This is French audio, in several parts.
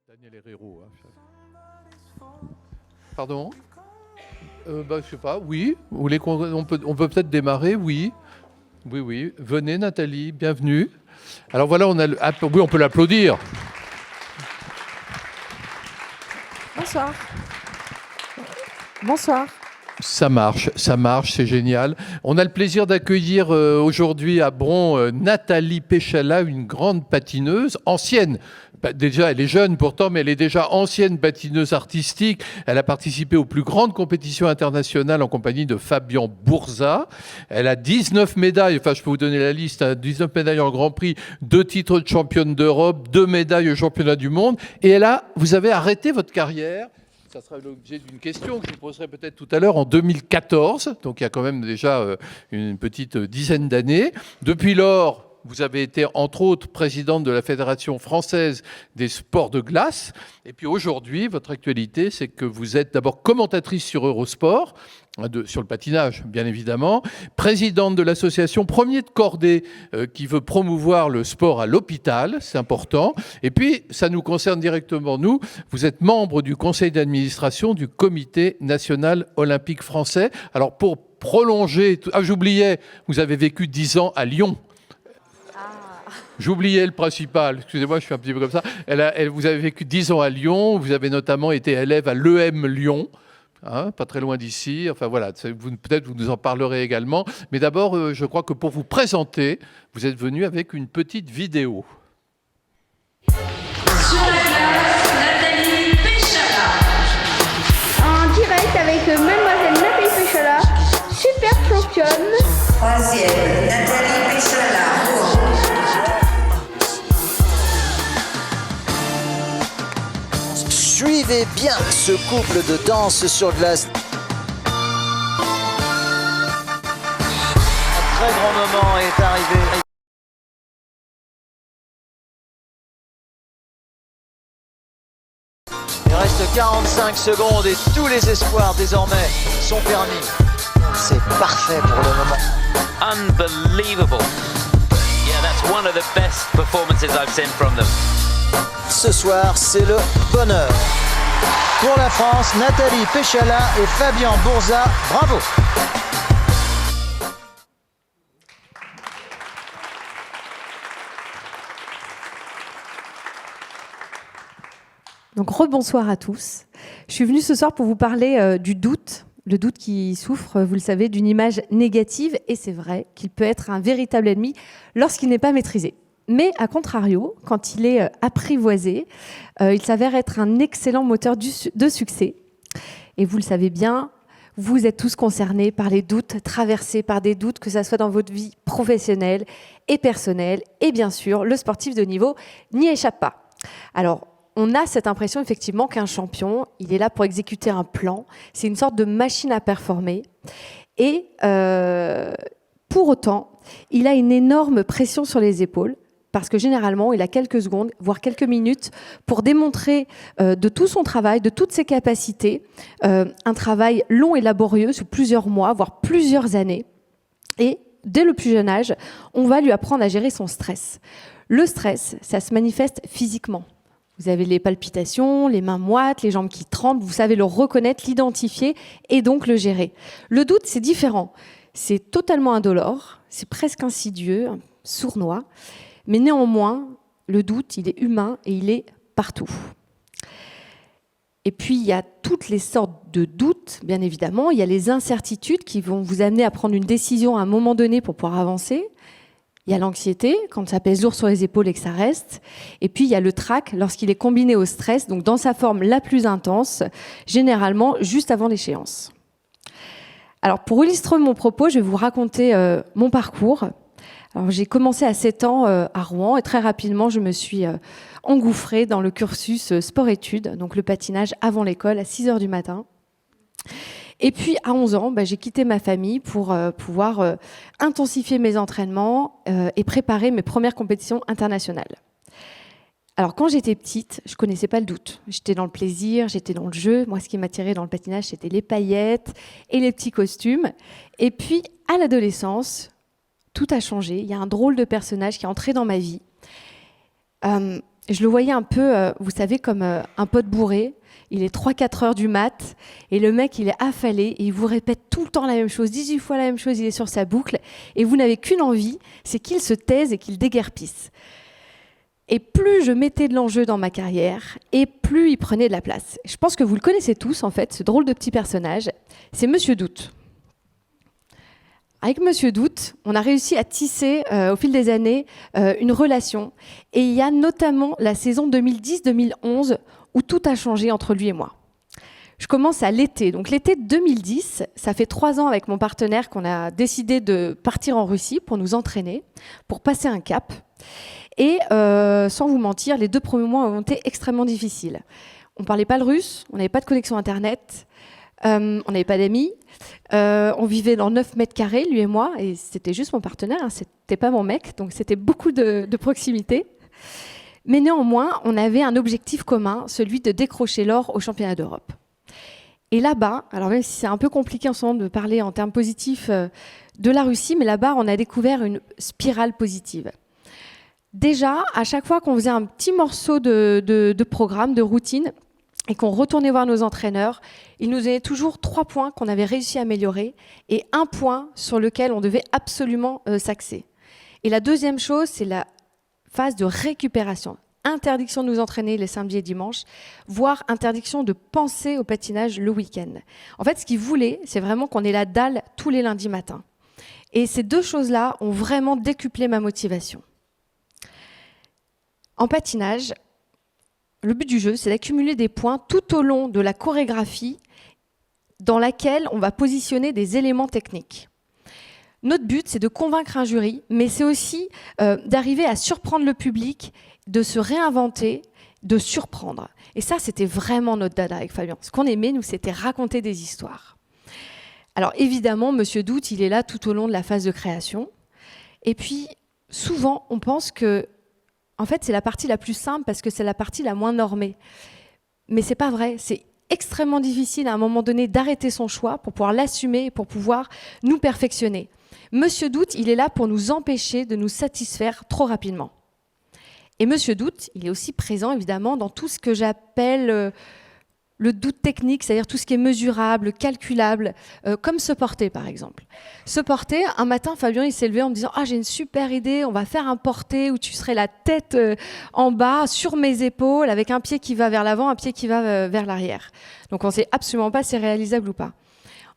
Daniel Herrero. Pardon je sais pas, oui. Vous voulez on peut peut-être démarrer, oui. Oui, oui. Venez Nathalie, bienvenue. Alors voilà, on a oui, on peut l'applaudir. Bonsoir. Bonsoir. Ça marche, c'est génial. On a le plaisir d'accueillir aujourd'hui à Bron Nathalie Péchala, une grande patineuse, ancienne. Déjà, elle est jeune pourtant, mais elle est déjà ancienne patineuse artistique. Elle a participé aux plus grandes compétitions internationales en compagnie de Fabian Bourza. Elle a 19 médailles, enfin je peux vous donner la liste, 19 médailles en Grand Prix, 2 titres de championne d'Europe, 2 médailles au championnat du monde. Et vous avez arrêté votre carrière. Ça sera l'objet d'une question que je vous poserai peut-être tout à l'heure, en 2014, donc il y a quand même déjà une petite dizaine d'années. Depuis lors, vous avez été, entre autres, présidente de la Fédération française des sports de glace. Et puis aujourd'hui, votre actualité, c'est que vous êtes d'abord commentatrice sur Eurosport, sur le patinage, bien évidemment, présidente de l'association Premier de Cordée, qui veut promouvoir le sport à l'hôpital, c'est important. Et puis, ça nous concerne directement, nous. Vous êtes membre du conseil d'administration du Comité national olympique français. Alors, pour prolonger... j'oubliais, vous avez vécu 10 ans à Lyon. J'oubliais le principal, excusez-moi, je suis un petit peu comme ça. Vous avez vécu 10 ans à Lyon, vous avez notamment été élève à l'EM Lyon, pas très loin d'ici. Enfin voilà, peut-être vous nous en parlerez également. Mais d'abord, je crois que pour vous présenter, vous êtes venu avec une petite vidéo. Sur la glace, Nathalie Péchala. En direct avec mademoiselle Nathalie Péchala, super championne. Troisième, Nathalie Péchala. Suivez bien ce couple de danse sur glace. Un très grand moment est arrivé. Il reste 45 secondes et tous les espoirs désormais sont permis. C'est parfait pour le moment. Unbelievable. Yeah, that's one of the best performances I've seen from them. Ce soir, c'est le bonheur. Pour la France, Nathalie Péchala et Fabian Bourza, bravo. Donc rebonsoir à tous. Je suis venue ce soir pour vous parler du doute. Le doute qui souffre, vous le savez, d'une image négative. Et c'est vrai qu'il peut être un véritable ennemi lorsqu'il n'est pas maîtrisé. Mais à contrario, quand il est apprivoisé, il s'avère être un excellent moteur de succès. Et vous le savez bien, vous êtes tous concernés par les doutes, traversés par des doutes, que ce soit dans votre vie professionnelle et personnelle. Et bien sûr, le sportif de niveau n'y échappe pas. Alors, on a cette impression effectivement qu'un champion, il est là pour exécuter un plan. C'est une sorte de machine à performer. Et pour autant, il a une énorme pression sur les épaules. Parce que généralement, il a quelques secondes, voire quelques minutes, pour démontrer de tout son travail, de toutes ses capacités, un travail long et laborieux sur plusieurs mois, voire plusieurs années. Et dès le plus jeune âge, on va lui apprendre à gérer son stress. Le stress, ça se manifeste physiquement. Vous avez les palpitations, les mains moites, les jambes qui tremblent, vous savez le reconnaître, l'identifier et donc le gérer. Le doute, c'est différent. C'est totalement indolore, c'est presque insidieux, sournois. Mais néanmoins, le doute, il est humain et il est partout. Et puis, il y a toutes les sortes de doutes, bien évidemment. Il y a les incertitudes qui vont vous amener à prendre une décision à un moment donné pour pouvoir avancer. Il y a l'anxiété, quand ça pèse lourd sur les épaules et que ça reste. Et puis, il y a le trac, lorsqu'il est combiné au stress, donc dans sa forme la plus intense, généralement juste avant l'échéance. Alors, pour illustrer mon propos, je vais vous raconter mon parcours. Alors, j'ai commencé à 7 ans à Rouen et très rapidement, je me suis engouffrée dans le cursus sport-études, donc le patinage avant l'école à 6 heures du matin. Et puis, à 11 ans, j'ai quitté ma famille pour pouvoir intensifier mes entraînements et préparer mes premières compétitions internationales. Alors, quand j'étais petite, je ne connaissais pas le doute. J'étais dans le plaisir, j'étais dans le jeu. Moi, ce qui m'attirait dans le patinage, c'était les paillettes et les petits costumes. Et puis, à l'adolescence, tout a changé. Il y a un drôle de personnage qui est entré dans ma vie. je le voyais un peu, vous savez, comme un pote bourré. Il est 3-4 heures du mat, et le mec, il est affalé, et il vous répète tout le temps la même chose, 18 fois la même chose, il est sur sa boucle, et vous n'avez qu'une envie, c'est qu'il se taise et qu'il déguerpisse. Et plus je mettais de l'enjeu dans ma carrière, et plus il prenait de la place. Je pense que vous le connaissez tous, en fait, ce drôle de petit personnage, c'est Monsieur Doute. Avec Monsieur Doute, on a réussi à tisser au fil des années une relation. Et il y a notamment la saison 2010-2011 où tout a changé entre lui et moi. Je commence à l'été. Donc l'été 2010, ça fait 3 ans avec mon partenaire qu'on a décidé de partir en Russie pour nous entraîner, pour passer un cap. Et sans vous mentir, les 2 premiers mois ont été extrêmement difficiles. On ne parlait pas le russe, on n'avait pas de connexion Internet, on n'avait pas d'amis. On vivait dans 9 mètres carrés, lui et moi, et c'était juste mon partenaire, hein, c'était pas mon mec, donc c'était beaucoup de proximité. Mais néanmoins, on avait un objectif commun, celui de décrocher l'or au championnat d'Europe. Et là-bas, alors même si c'est un peu compliqué en ce moment de parler en termes positifs de la Russie, mais là-bas, on a découvert une spirale positive. Déjà, à chaque fois qu'on faisait un petit morceau de programme, de routine, et qu'on retournait voir nos entraîneurs, ils nous donnaient toujours 3 points qu'on avait réussi à améliorer et 1 point sur lequel on devait absolument s'axer. Et la deuxième chose, c'est la phase de récupération. Interdiction de nous entraîner les samedis et dimanches, voire interdiction de penser au patinage le week-end. En fait, ce qu'ils voulaient, c'est vraiment qu'on ait la dalle tous les lundis matins. Et ces 2 choses-là ont vraiment décuplé ma motivation. En patinage, le but du jeu, c'est d'accumuler des points tout au long de la chorégraphie dans laquelle on va positionner des éléments techniques. Notre but, c'est de convaincre un jury, mais c'est aussi d'arriver à surprendre le public, de se réinventer, de surprendre. Et ça, c'était vraiment notre dada avec Fabien. Ce qu'on aimait, nous, c'était raconter des histoires. Alors évidemment, Monsieur Doute, il est là tout au long de la phase de création. Et puis, souvent, on pense que en fait, c'est la partie la plus simple parce que c'est la partie la moins normée. Mais c'est pas vrai. C'est extrêmement difficile à un moment donné d'arrêter son choix pour pouvoir l'assumer et pour pouvoir nous perfectionner. Monsieur Doute, il est là pour nous empêcher de nous satisfaire trop rapidement. Et Monsieur Doute, il est aussi présent évidemment dans tout ce que j'appelle le doute technique, c'est-à-dire tout ce qui est mesurable, calculable, comme se porter par exemple. Se porter, un matin, Fabien il s'est levé en me disant « Ah, j'ai une super idée, on va faire un porté où tu serais la tête en bas, sur mes épaules, avec un pied qui va vers l'avant, un pied qui va vers l'arrière. » Donc on ne sait absolument pas si c'est réalisable ou pas.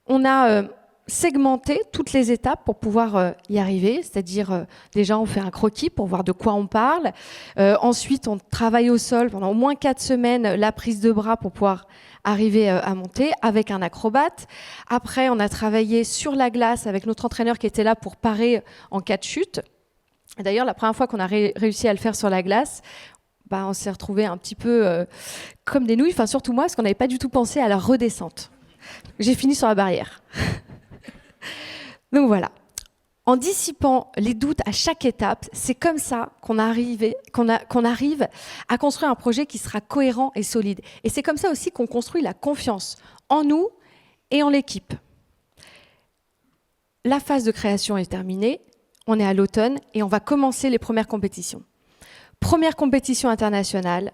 On a segmenter toutes les étapes pour pouvoir y arriver, c'est-à-dire déjà on fait un croquis pour voir de quoi on parle, ensuite on travaille au sol pendant au moins 4 semaines la prise de bras pour pouvoir arriver à monter avec un acrobate. Après on a travaillé sur la glace avec notre entraîneur qui était là pour parer en cas de chute. D'ailleurs la première fois qu'on a réussi à le faire sur la glace, on s'est retrouvés un petit peu comme des nouilles, enfin surtout moi parce qu'on n'avait pas du tout pensé à la redescente. J'ai fini sur la barrière. Donc voilà, en dissipant les doutes à chaque étape, c'est comme ça qu'on arrive à construire un projet qui sera cohérent et solide. Et c'est comme ça aussi qu'on construit la confiance en nous et en l'équipe. La phase de création est terminée, on est à l'automne et on va commencer les premières compétitions. Première compétition internationale.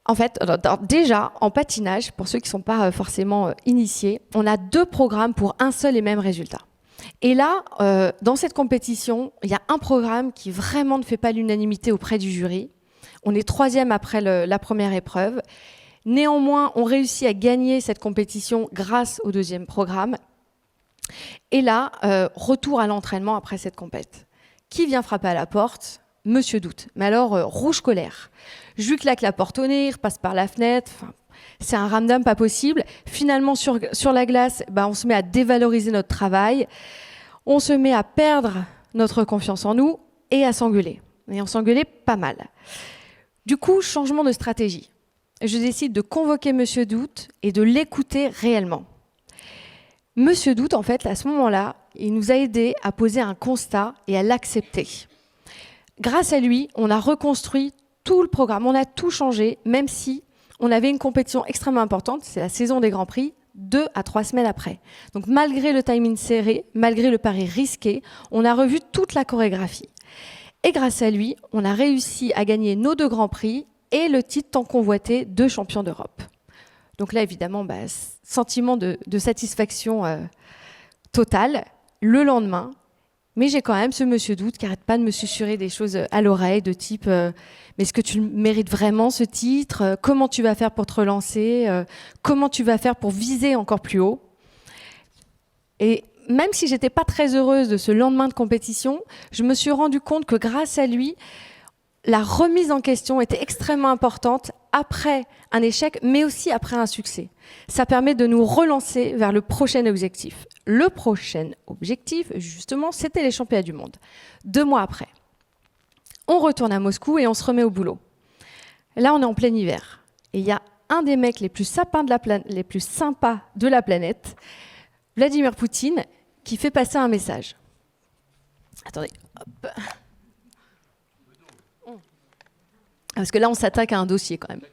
En fait, déjà, en patinage, pour ceux qui ne sont pas forcément initiés, on a 2 programmes pour un seul et même résultat. Et là, dans cette compétition, il y a un programme qui vraiment ne fait pas l'unanimité auprès du jury. On est 3e après la première épreuve. Néanmoins, on réussit à gagner cette compétition grâce au 2e programme. Et là, retour à l'entraînement après cette compète. Qui vient frapper à la porte ? Monsieur Doute. Mais alors, rouge colère. Je lui claque la porte au nez, il repasse par la fenêtre. Enfin, c'est un ramdam pas possible. Finalement, sur la glace, on se met à dévaloriser notre travail. On se met à perdre notre confiance en nous et à s'engueuler. Et on s'engueulait pas mal. Du coup, changement de stratégie. Je décide de convoquer Monsieur Doute et de l'écouter réellement. Monsieur Doute, en fait, à ce moment-là, il nous a aidés à poser un constat et à l'accepter. Grâce à lui, on a reconstruit tout le programme, on a tout changé, même si on avait une compétition extrêmement importante, c'est la saison des Grands Prix, 2 à 3 semaines après. Donc malgré le timing serré, malgré le pari risqué, on a revu toute la chorégraphie. Et grâce à lui, on a réussi à gagner nos 2 grands prix et le titre tant convoité de champion d'Europe. Donc là, évidemment, sentiment de satisfaction totale. Le lendemain, mais j'ai quand même ce monsieur doute qui n'arrête pas de me susurrer des choses à l'oreille de type mais est-ce que tu mérites vraiment ce titre ? Comment tu vas faire pour te relancer ? Comment tu vas faire pour viser encore plus haut ? Et même si j'étais pas très heureuse de ce lendemain de compétition, je me suis rendu compte que grâce à lui, la remise en question était extrêmement importante après un échec, mais aussi après un succès. Ça permet de nous relancer vers le prochain objectif. Le prochain objectif, justement, c'était les championnats du monde. 2 mois après, on retourne à Moscou et on se remet au boulot. Là, on est en plein hiver. Et il y a un des mecs les plus sympas de la planète, Vladimir Poutine, qui fait passer un message. Attendez, hop. Parce que là, on s'attaque à un dossier quand même.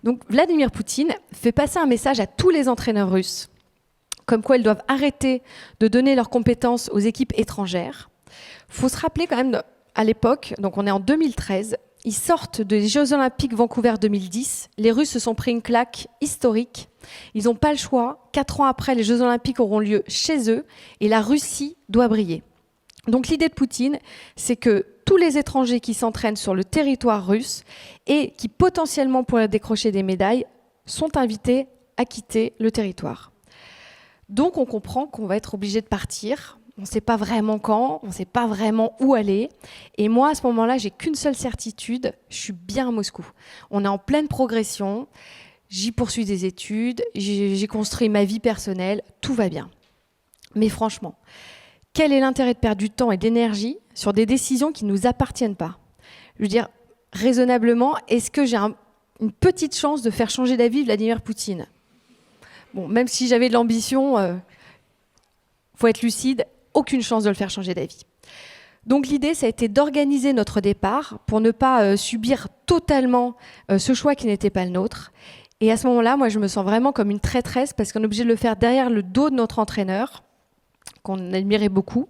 Donc, Vladimir Poutine fait passer un message à tous les entraîneurs russes, comme quoi ils doivent arrêter de donner leurs compétences aux équipes étrangères. Il faut se rappeler quand même, à l'époque, donc on est en 2013, ils sortent des Jeux Olympiques Vancouver 2010. Les Russes se sont pris une claque historique. Ils n'ont pas le choix. 4 ans après, les Jeux Olympiques auront lieu chez eux et la Russie doit briller. Donc l'idée de Poutine, c'est que tous les étrangers qui s'entraînent sur le territoire russe et qui potentiellement pourraient décrocher des médailles sont invités à quitter le territoire. Donc on comprend qu'on va être obligé de partir. On ne sait pas vraiment quand, on ne sait pas vraiment où aller. Et moi, à ce moment-là, j'ai qu'une seule certitude, je suis bien à Moscou. On est en pleine progression, j'y poursuis des études, j'ai construit ma vie personnelle, tout va bien. Mais franchement, quel est l'intérêt de perdre du temps et de l'énergie sur des décisions qui ne nous appartiennent pas ? Je veux dire, raisonnablement, est-ce que j'ai une petite chance de faire changer d'avis Vladimir Poutine ? Bon, même si j'avais de l'ambition, faut être lucide, aucune chance de le faire changer d'avis. Donc l'idée, ça a été d'organiser notre départ pour ne pas subir totalement ce choix qui n'était pas le nôtre. Et à ce moment-là, moi, je me sens vraiment comme une traîtresse parce qu'on est obligé de le faire derrière le dos de notre entraîneur, qu'on admirait beaucoup.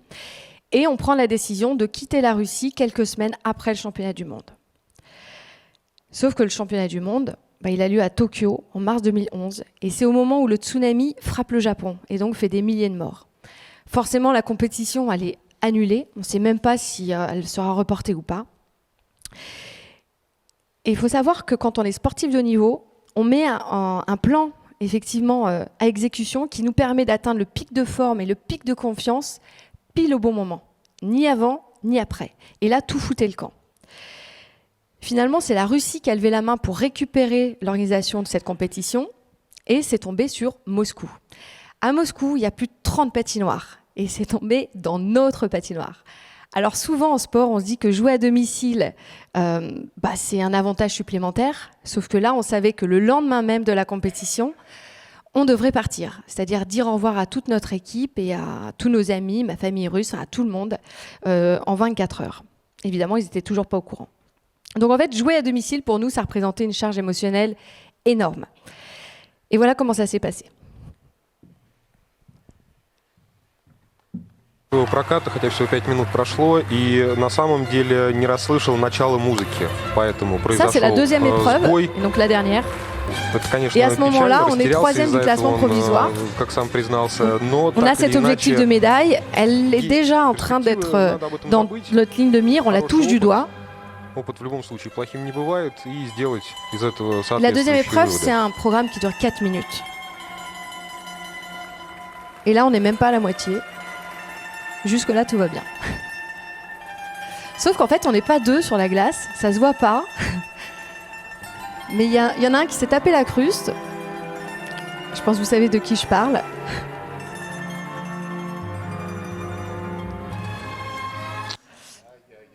Et on prend la décision de quitter la Russie quelques semaines après le championnat du monde. Sauf que le championnat du monde, il a lieu à Tokyo en mars 2011. Et c'est au moment où le tsunami frappe le Japon et donc fait des milliers de morts. Forcément, la compétition, elle est annulée. On ne sait même pas si elle sera reportée ou pas. Et il faut savoir que quand on est sportif de haut niveau, on met un plan effectivement à exécution qui nous permet d'atteindre le pic de forme et le pic de confiance pile au bon moment. Ni avant, ni après. Et là, tout foutait le camp. Finalement, c'est la Russie qui a levé la main pour récupérer l'organisation de cette compétition et c'est tombé sur Moscou. À Moscou, il y a plus de 30 patinoires et c'est tombé dans notre patinoire. Alors souvent en sport, on se dit que jouer à domicile, c'est un avantage supplémentaire, sauf que là, on savait que le lendemain même de la compétition, on devrait partir, c'est-à-dire dire au revoir à toute notre équipe et à tous nos amis, ma famille russe, à tout le monde, en 24 heures. Évidemment, ils n'étaient toujours pas au courant. Donc en fait, jouer à domicile, pour nous, ça représentait une charge émotionnelle énorme. Et voilà comment ça s'est passé. Прокат, хотя всего 5 минут прошло, и на самом деле не расслышал начала музыки, поэтому произошел Ça, c'est la deuxième épreuve, сбой. donc la dernière. Это, конечно, Et à ce moment-là, on est растерялся 3e из-за du classement этого, provisoire. как сам признался, но On a так cet или objectif иначе, de médaille, elle est déjà en train d'être dans notre ligne de mire, on la touche du doigt. опыт в любом случае плохим не бывает, и сделать из этого La deuxième соответствующие épreuve, выводы. c'est un programme qui dure 4 minutes. Et là, on n'est même pas à la moitié. Jusque-là, tout va bien. Sauf qu'en fait, on n'est pas 2 sur la glace, ça se voit pas. Mais il y en a un qui s'est tapé la cruste. Je pense que vous savez de qui je parle.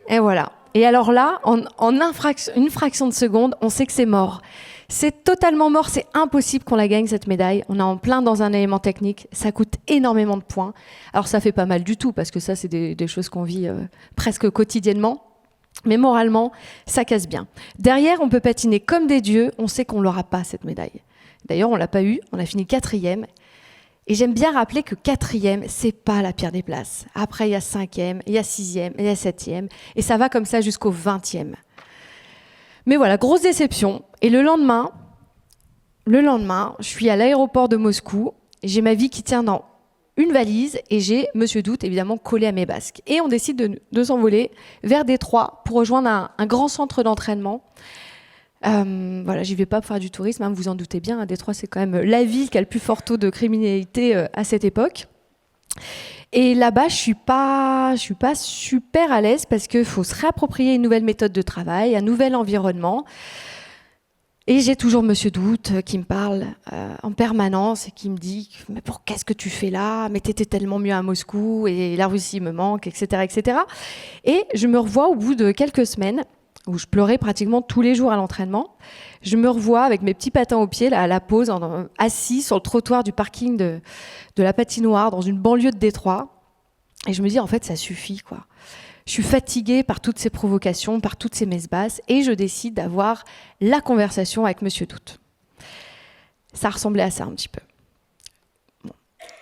Et voilà. Et alors là, en une fraction de seconde, on sait que c'est mort. C'est totalement mort, c'est impossible qu'on la gagne cette médaille. On est en plein dans un élément technique, ça coûte énormément de points. Alors ça fait pas mal du tout, parce que ça c'est des choses qu'on vit presque quotidiennement. Mais moralement, ça casse bien. Derrière, on peut patiner comme des dieux, on sait qu'on l'aura pas cette médaille. D'ailleurs, on l'a pas eu, on a fini 4e. Et j'aime bien rappeler que 4e, c'est pas la pire des places. Après, il y a 5e, il y a 6e, il y a 7e, et ça va comme ça jusqu'au 20e. Mais voilà, grosse déception. Et le lendemain, je suis à l'aéroport de Moscou, j'ai ma vie qui tient dans une valise, et j'ai Monsieur Doute, évidemment, collé à mes basques. Et on décide de s'envoler vers Détroit pour rejoindre un grand centre d'entraînement. Voilà, j'y vais pas pour faire du tourisme, hein, vous en doutez bien. Détroit, c'est quand même la ville qui a le plus fort taux de criminalité à cette époque. Et là-bas, je suis pas super à l'aise parce qu'il faut se réapproprier une nouvelle méthode de travail, un nouvel environnement. Et j'ai toujours Monsieur Doute qui me parle en permanence et qui me dit « Mais qu'est-ce que tu fais là ? Mais t'étais tellement mieux à Moscou et la Russie me manque, etc. etc. » Et je me revois au bout de quelques semaines où je pleurais pratiquement tous les jours à l'entraînement. Je me revois avec mes petits patins aux pieds, là, à la pause, assis sur le trottoir du parking de la patinoire dans une banlieue de Détroit. Et je me dis, en fait, ça suffit, quoi. Je suis fatiguée par toutes ces provocations, par toutes ces messes basses, et je décide d'avoir la conversation avec Monsieur Doute. Ça ressemblait à ça un petit peu. Bon.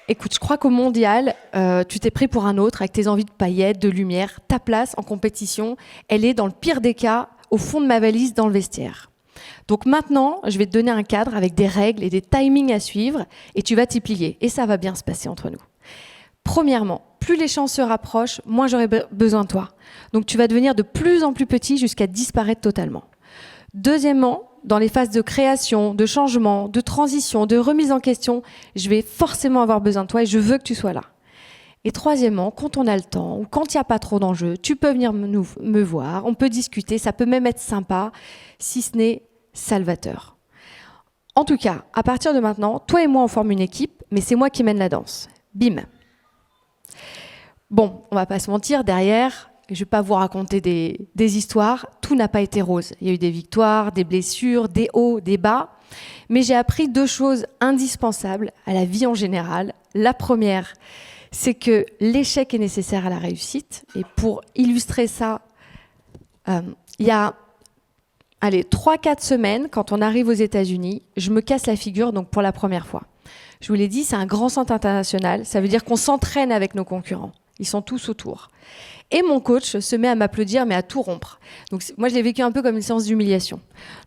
Écoute, je crois qu'au mondial, tu t'es pris pour un autre avec tes envies de paillettes, de lumière. Ta place en compétition, elle est dans le pire des cas, au fond de ma valise dans le vestiaire. Donc maintenant, je vais te donner un cadre avec des règles et des timings à suivre, et tu vas t'y plier. Et ça va bien se passer entre nous. Premièrement, plus les chances se rapprochent, moins j'aurai besoin de toi. Donc tu vas devenir de plus en plus petit jusqu'à disparaître totalement. Deuxièmement, dans les phases de création, de changement, de transition, de remise en question, je vais forcément avoir besoin de toi et je veux que tu sois là. Et troisièmement, quand on a le temps ou quand il n'y a pas trop d'enjeux, tu peux venir me voir, on peut discuter, ça peut même être sympa, si ce n'est salvateur. En tout cas, à partir de maintenant, toi et moi on forme une équipe, mais c'est moi qui mène la danse. Bim. Bon, on va pas se mentir, derrière, je vais pas vous raconter des histoires, tout n'a pas été rose. Il y a eu des victoires, des blessures, des hauts, des bas, mais j'ai appris 2 choses indispensables à la vie en général. La première, c'est que l'échec est nécessaire à la réussite, et pour illustrer ça, il y a 3-4 semaines, quand on arrive aux États-Unis, je me casse la figure donc pour la première fois. Je vous l'ai dit, c'est un grand centre international, ça veut dire qu'on s'entraîne avec nos concurrents. Ils sont tous autour. Et mon coach se met à m'applaudir, mais à tout rompre. Donc moi, je l'ai vécu un peu comme une séance d'humiliation.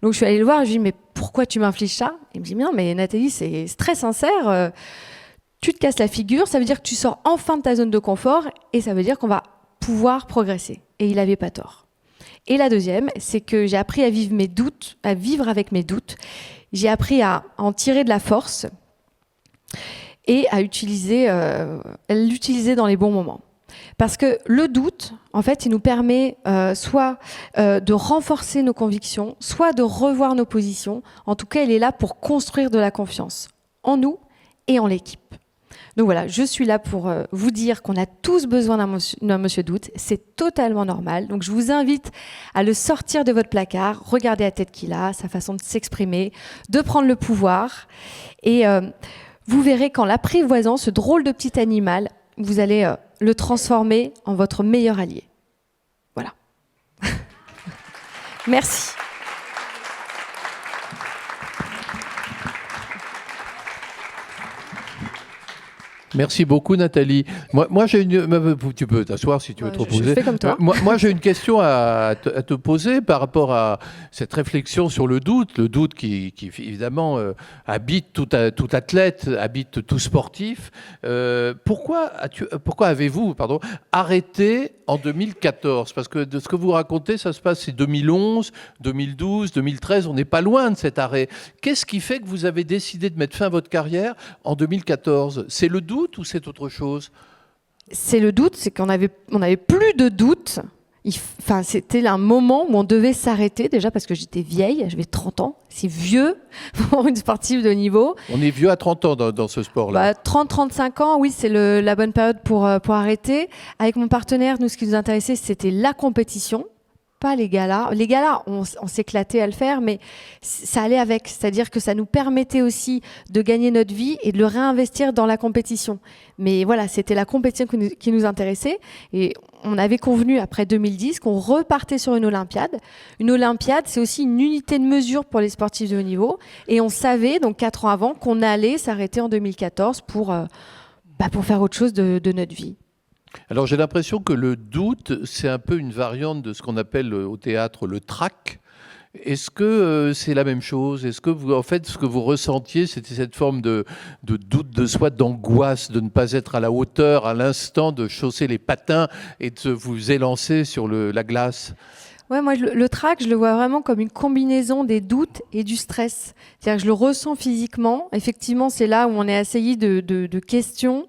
Donc je suis allée le voir, je lui ai dit, mais pourquoi tu m'infliges ça ? Il me dit, non, mais Nathalie, c'est très sincère. Tu te casses la figure, ça veut dire que tu sors enfin de ta zone de confort, et ça veut dire qu'on va pouvoir progresser. Et il n'avait pas tort. Et la deuxième, c'est que j'ai appris à vivre mes doutes, à vivre avec mes doutes. J'ai appris à en tirer de la force et à l'utiliser dans les bons moments. Parce que le doute, en fait, il nous permet soit de renforcer nos convictions, soit de revoir nos positions. En tout cas, il est là pour construire de la confiance en nous et en l'équipe. Donc voilà, je suis là pour vous dire qu'on a tous besoin d'un monsieur Doute. C'est totalement normal. Donc je vous invite à le sortir de votre placard, regarder la tête qu'il a, sa façon de s'exprimer, de prendre le pouvoir. Et vous verrez qu'en l'apprivoisant, ce drôle de petit animal, vous allez le transformer en votre meilleur allié. Voilà. Merci. Merci beaucoup, Nathalie. Moi j'ai tu peux t'asseoir si tu veux te reposer. Je fais comme toi. Moi j'ai une question à te poser par rapport à cette réflexion sur le doute qui évidemment habite tout athlète, habite tout sportif. Pourquoi avez-vous arrêté en 2014 ? Parce que de ce que vous racontez, ça se passe, c'est 2011, 2012, 2013, on n'est pas loin de cet arrêt. Qu'est-ce qui fait que vous avez décidé de mettre fin à votre carrière en 2014 ? C'est le doute ou c'est autre chose ? C'est le doute, c'est qu'on avait plus de doute. C'était un moment où on devait s'arrêter, déjà parce que j'étais vieille, j'avais 30 ans, c'est vieux pour une sportive de haut niveau. On est vieux à 30 ans dans ce sport-là. 30-35 ans, oui, c'est la bonne période pour arrêter. Avec mon partenaire, nous, ce qui nous intéressait, c'était la compétition. pas les galas. Les galas, on s'éclatait à le faire, mais ça allait avec. C'est-à-dire que ça nous permettait aussi de gagner notre vie et de le réinvestir dans la compétition. Mais voilà, c'était la compétition qui nous intéressait. Et on avait convenu, après 2010, qu'on repartait sur une Olympiade. Une Olympiade, c'est aussi une unité de mesure pour les sportifs de haut niveau. Et on savait, donc 4 ans avant, qu'on allait s'arrêter en 2014 pour faire autre chose de notre vie. Alors j'ai l'impression que le doute, c'est un peu une variante de ce qu'on appelle au théâtre le trac. Est-ce que c'est la même chose? Est-ce que vous, en fait, ce que vous ressentiez, c'était cette forme de doute de soi, d'angoisse, de ne pas être à la hauteur à l'instant de chausser les patins et de vous élancer sur la glace? Ouais, moi, le trac, je le vois vraiment comme une combinaison des doutes et du stress. C'est-à-dire que je le ressens physiquement. Effectivement, c'est là où on est assailli de questions.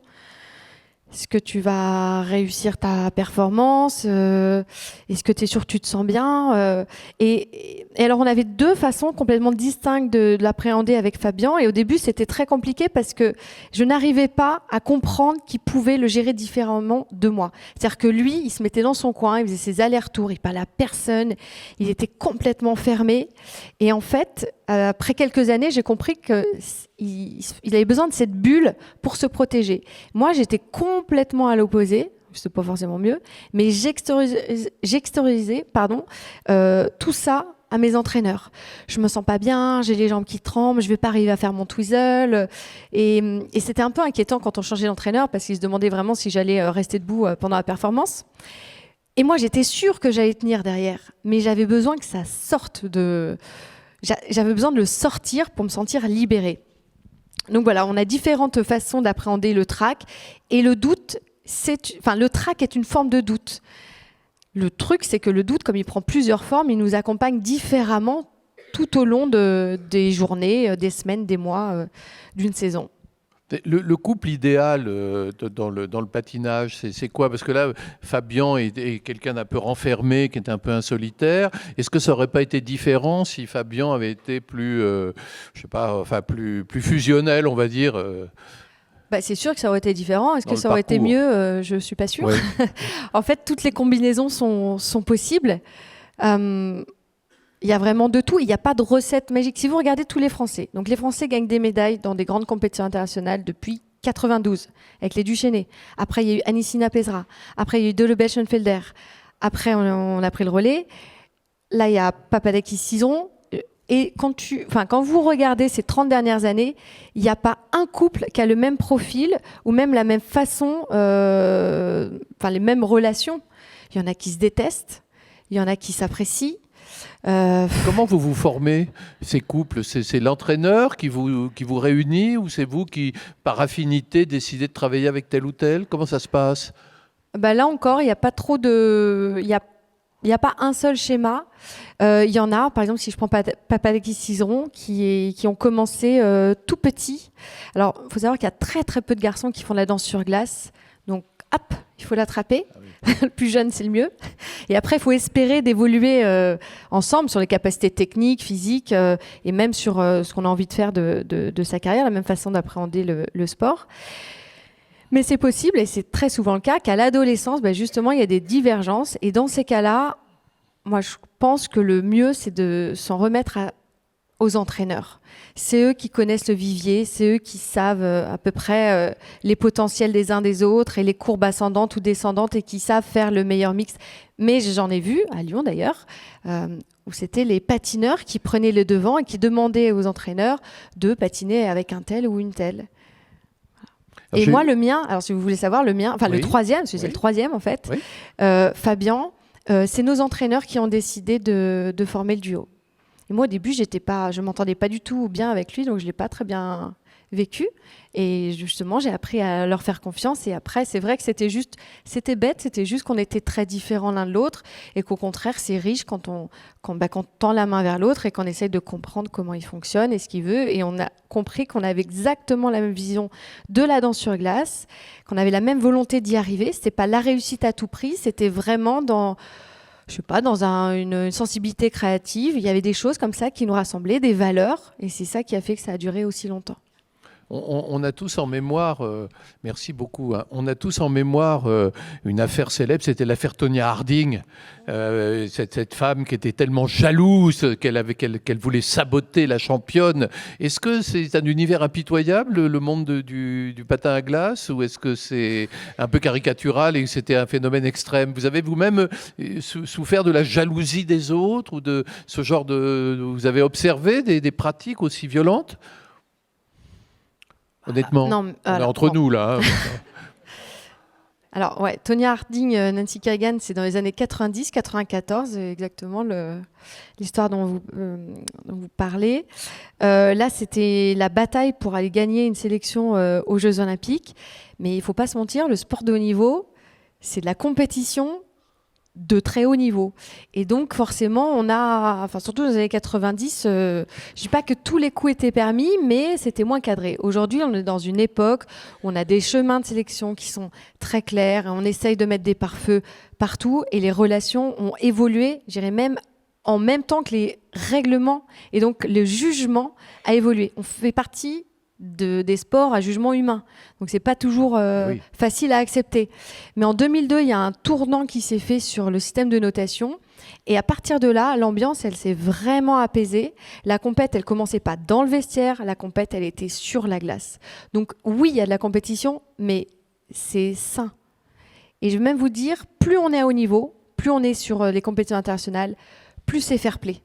Est-ce que tu vas réussir ta performance? Est-ce que tu es sûr que tu te sens bien? Et alors, on avait 2 façons complètement distinctes de l'appréhender avec Fabien. Et au début, c'était très compliqué parce que je n'arrivais pas à comprendre qu'il pouvait le gérer différemment de moi. C'est-à-dire que lui, il se mettait dans son coin, il faisait ses allers-retours, il parlait à personne, il était complètement fermé. Et en fait, après quelques années, j'ai compris qu'il avait besoin de cette bulle pour se protéger. Moi, j'étais complètement à l'opposé, c'est pas forcément mieux, mais j'extériorisais tout ça à mes entraîneurs. Je me sens pas bien, j'ai les jambes qui tremblent, je vais pas arriver à faire mon twizzle. Et c'était un peu inquiétant quand on changeait d'entraîneur parce qu'ils se demandaient vraiment si j'allais rester debout pendant la performance. Et moi, j'étais sûre que j'allais tenir derrière, mais j'avais besoin que ça sorte j'avais besoin de le sortir pour me sentir libérée. Donc voilà, on a différentes façons d'appréhender le trac. Et le doute, le trac est une forme de doute. Le truc, c'est que le doute, comme il prend plusieurs formes, il nous accompagne différemment tout au long des journées, des semaines, des mois, d'une saison. Le couple idéal dans le patinage, c'est quoi? Parce que là, Fabien est quelqu'un d'un peu renfermé, qui est un peu un solitaire. Est-ce que ça n'aurait pas été différent si Fabien avait été plus, plus fusionnel, on va dire C'est sûr que ça aurait été différent. Est-ce que ça aurait été parcours. mieux? Je ne suis pas sûre. Ouais. En fait, toutes les combinaisons sont possibles. Il y a vraiment de tout. Il n'y a pas de recette magique. Si vous regardez tous les Français, donc les Français gagnent des médailles dans des grandes compétitions internationales depuis 92, avec les Duchesnay. Après, il y a eu Anissina Pesra. Après, il y a eu Delebel Schoenfelder. Après, on a pris le relais. Là, il y a Papadakis Cizeron. Et quand vous regardez ces 30 dernières années, il n'y a pas un couple qui a le même profil ou même la même façon, les mêmes relations. Il y en a qui se détestent, il y en a qui s'apprécient. Comment vous formez ces couples? C'est l'entraîneur qui vous réunit ou c'est vous qui, par affinité, décidez de travailler avec tel ou tel? Comment ça se passe? Là encore, il n'y a pas trop de... Il n'y a pas un seul schéma. Il y en a, par exemple, si je prends Papadakis Cizeron, qui ont commencé tout petit. Alors, il faut savoir qu'il y a très très peu de garçons qui font de la danse sur glace. Donc, hop, il faut l'attraper. Ah oui. Le plus jeune, c'est le mieux. Et après, il faut espérer d'évoluer ensemble sur les capacités techniques, physiques et même sur ce qu'on a envie de faire de sa carrière, la même façon d'appréhender le sport. Mais c'est possible, et c'est très souvent le cas, qu'à l'adolescence, justement, il y a des divergences. Et dans ces cas-là, moi, je pense que le mieux, c'est de s'en remettre aux entraîneurs. C'est eux qui connaissent le vivier, c'est eux qui savent à peu près les potentiels des uns des autres et les courbes ascendantes ou descendantes et qui savent faire le meilleur mix. Mais j'en ai vu, à Lyon d'ailleurs, où c'était les patineurs qui prenaient le devant et qui demandaient aux entraîneurs de patiner avec un tel ou une telle. Et moi, le mien, alors si vous voulez savoir, le mien, le troisième, parce que c'est le troisième en fait, Fabien, c'est nos entraîneurs qui ont décidé de former le duo. Et moi, au début, je m'entendais pas du tout bien avec lui, donc je l'ai pas très bien vécu. Et justement, j'ai appris à leur faire confiance. Et après, c'est vrai que c'était bête, c'était juste qu'on était très différents l'un de l'autre et qu'au contraire, c'est riche quand on tend la main vers l'autre et qu'on essaye de comprendre comment il fonctionne et ce qu'il veut. Et on a compris qu'on avait exactement la même vision de la danse sur glace, qu'on avait la même volonté d'y arriver. C'était pas la réussite à tout prix, c'était vraiment dans une sensibilité créative. Il y avait des choses comme ça qui nous rassemblaient, des valeurs. Et c'est ça qui a fait que ça a duré aussi longtemps. on a tous en mémoire, merci beaucoup, hein, on a tous en mémoire une affaire célèbre, c'était l'affaire Tonya Harding, cette femme qui était tellement jalouse qu'elle voulait saboter la championne. Est-ce que c'est un univers impitoyable, le monde du patin à glace, ou est-ce que c'est un peu caricatural et que c'était un phénomène extrême? Vous avez vous-même souffert de la jalousie des autres, ou de ce genre de... Vous avez observé des pratiques aussi violentes? Honnêtement, non, on est alors, entre bon. nous là. Hein. Alors, ouais, Tonya Harding, Nancy Kerrigan, c'est dans les années 90-94, exactement l'histoire dont vous parlez. Là, c'était la bataille pour aller gagner une sélection aux Jeux Olympiques. Mais il ne faut pas se mentir, le sport de haut niveau, c'est de la compétition de très haut niveau. Et donc, forcément, on a, enfin, surtout dans les années 90, je ne dis pas que tous les coups étaient permis, mais c'était moins cadré. Aujourd'hui, on est dans une époque où on a des chemins de sélection qui sont très clairs, et on essaye de mettre des pare-feux partout, et les relations ont évolué, je dirais même en même temps que les règlements, et donc le jugement a évolué. On fait partie des sports à jugement humain. Donc, c'est pas toujours facile à accepter. Mais en 2002, il y a un tournant qui s'est fait sur le système de notation. Et à partir de là, l'ambiance, elle s'est vraiment apaisée. La compète, elle commençait pas dans le vestiaire. La compète, elle était sur la glace. Donc, oui, il y a de la compétition, mais c'est sain. Et je vais même vous dire, plus on est à haut niveau, plus on est sur les compétitions internationales, plus c'est fair play.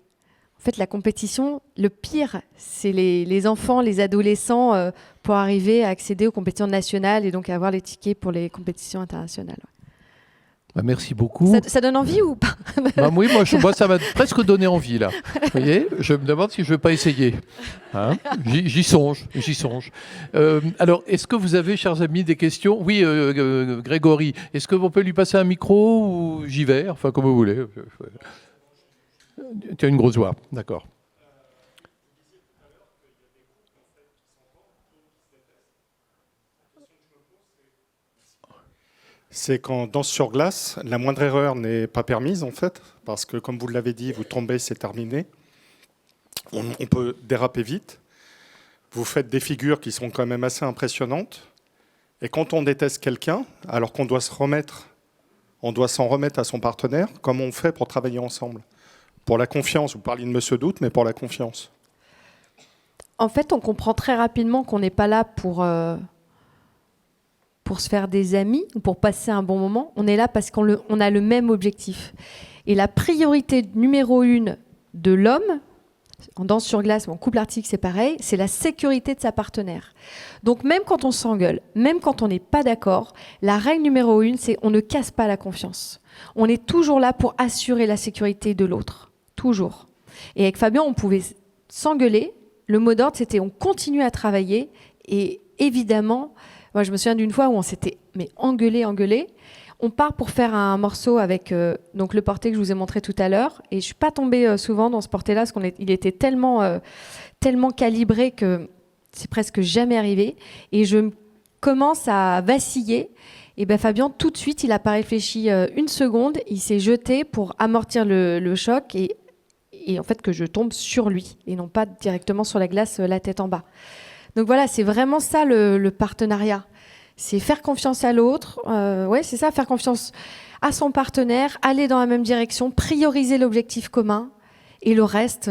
En fait, la compétition, le pire, c'est les enfants, les adolescents pour arriver à accéder aux compétitions nationales et donc à avoir les tickets pour les compétitions internationales. Bah, merci beaucoup. Ça donne envie ou pas? Bah, oui, moi, ça m'a presque donné envie, là. Vous voyez, je me demande si je ne vais pas essayer. Hein, j'y songe. Alors, est-ce que vous avez, chers amis, des questions? Oui, Grégory, est-ce qu'on peut lui passer un micro ou j'y vais? Enfin, comme vous voulez. Tu as une grosse voix, d'accord. C'est qu'en danse sur glace, la moindre erreur n'est pas permise en fait, parce que comme vous l'avez dit, vous tombez, c'est terminé. On peut déraper vite. Vous faites des figures qui sont quand même assez impressionnantes. Et quand on déteste quelqu'un, alors qu'on doit on doit s'en remettre à son partenaire, comment on fait pour travailler ensemble? Pour la confiance, vous parliez de Monsieur Doute, mais pour la confiance. En fait, on comprend très rapidement qu'on n'est pas là pour se faire des amis ou pour passer un bon moment. On est là parce qu'on a le même objectif. Et la priorité numéro 1 de l'homme, en danse sur glace ou en couple arctique, c'est pareil, c'est la sécurité de sa partenaire. Donc même quand on s'engueule, même quand on n'est pas d'accord, la règle numéro 1, c'est on ne casse pas la confiance. On est toujours là pour assurer la sécurité de l'autre. Toujours. Et avec Fabien, on pouvait s'engueuler. Le mot d'ordre, c'était on continue à travailler. Et évidemment, moi, je me souviens d'une fois où on s'était engueulé. On part pour faire un morceau avec donc le porté que je vous ai montré tout à l'heure. Et je ne suis pas tombée souvent dans ce porté-là parce qu'il était tellement calibré que c'est presque jamais arrivé. Et je commence à vaciller. Et ben Fabien, tout de suite, il n'a pas réfléchi une seconde. Il s'est jeté pour amortir le choc et en fait que je tombe sur lui et non pas directement sur la glace, la tête en bas. Donc voilà, c'est vraiment ça le partenariat. C'est faire confiance à l'autre. Ouais, c'est ça, faire confiance à son partenaire, aller dans la même direction, prioriser l'objectif commun. Et le reste,